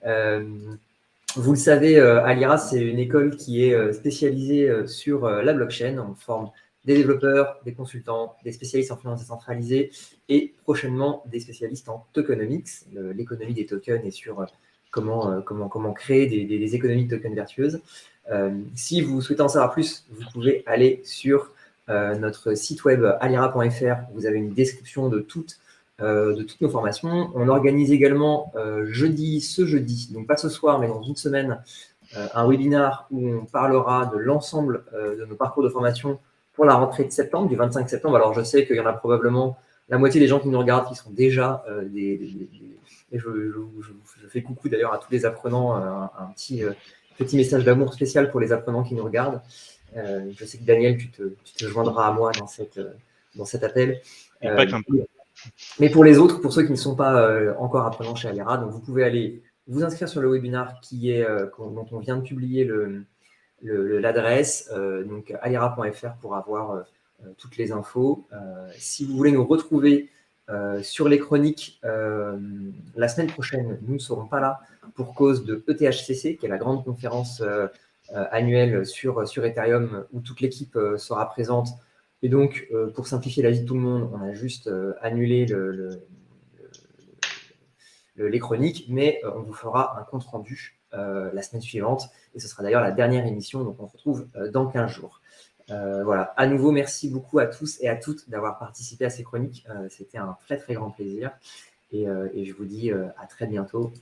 Vous le savez, Alira, c'est une école qui est spécialisée sur la blockchain. On forme des développeurs, des consultants, des spécialistes en finance décentralisée et prochainement des spécialistes en tokenomics, l'économie des tokens et sur comment créer des économies de tokens vertueuses. Si vous souhaitez en savoir plus, vous pouvez aller sur notre site web alira.fr. Vous avez une description de toutes nos formations. On organise également ce jeudi, donc pas ce soir, mais dans une semaine, un webinar où on parlera de l'ensemble de nos parcours de formation pour la rentrée de septembre, du 25 septembre. Alors, je sais qu'il y en a probablement la moitié des gens qui nous regardent qui sont déjà et je fais coucou d'ailleurs à tous les apprenants, un petit message d'amour spécial pour les apprenants qui nous regardent. Je sais que Daniel, tu te joindras à moi dans cet appel. Mais pour les autres, pour ceux qui ne sont pas encore apprenants chez Alira, donc vous pouvez aller vous inscrire sur le webinar dont on vient de publier l'adresse, donc alira.fr pour avoir toutes les infos. Si vous voulez nous retrouver sur les chroniques, la semaine prochaine, nous ne serons pas là pour cause de ETHCC, qui est la grande conférence annuelle sur Ethereum où toute l'équipe sera présente. Et donc, pour simplifier la vie de tout le monde, on a juste annulé les chroniques, mais on vous fera un compte-rendu la semaine suivante. Et ce sera d'ailleurs la dernière émission, donc on se retrouve dans 15 jours. Voilà, à nouveau, merci beaucoup à tous et à toutes d'avoir participé à ces chroniques. C'était un très, très grand plaisir. Et je vous dis à très bientôt.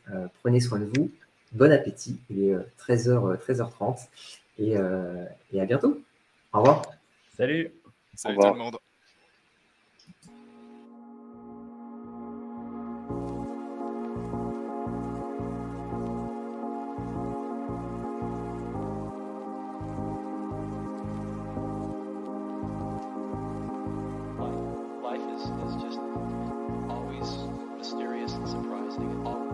Prenez soin de vous. Bon appétit. Il est 13h30. Et à bientôt. Au revoir. Salut. Salut Au revoir. tout le monde. Life is just always mysterious and surprising.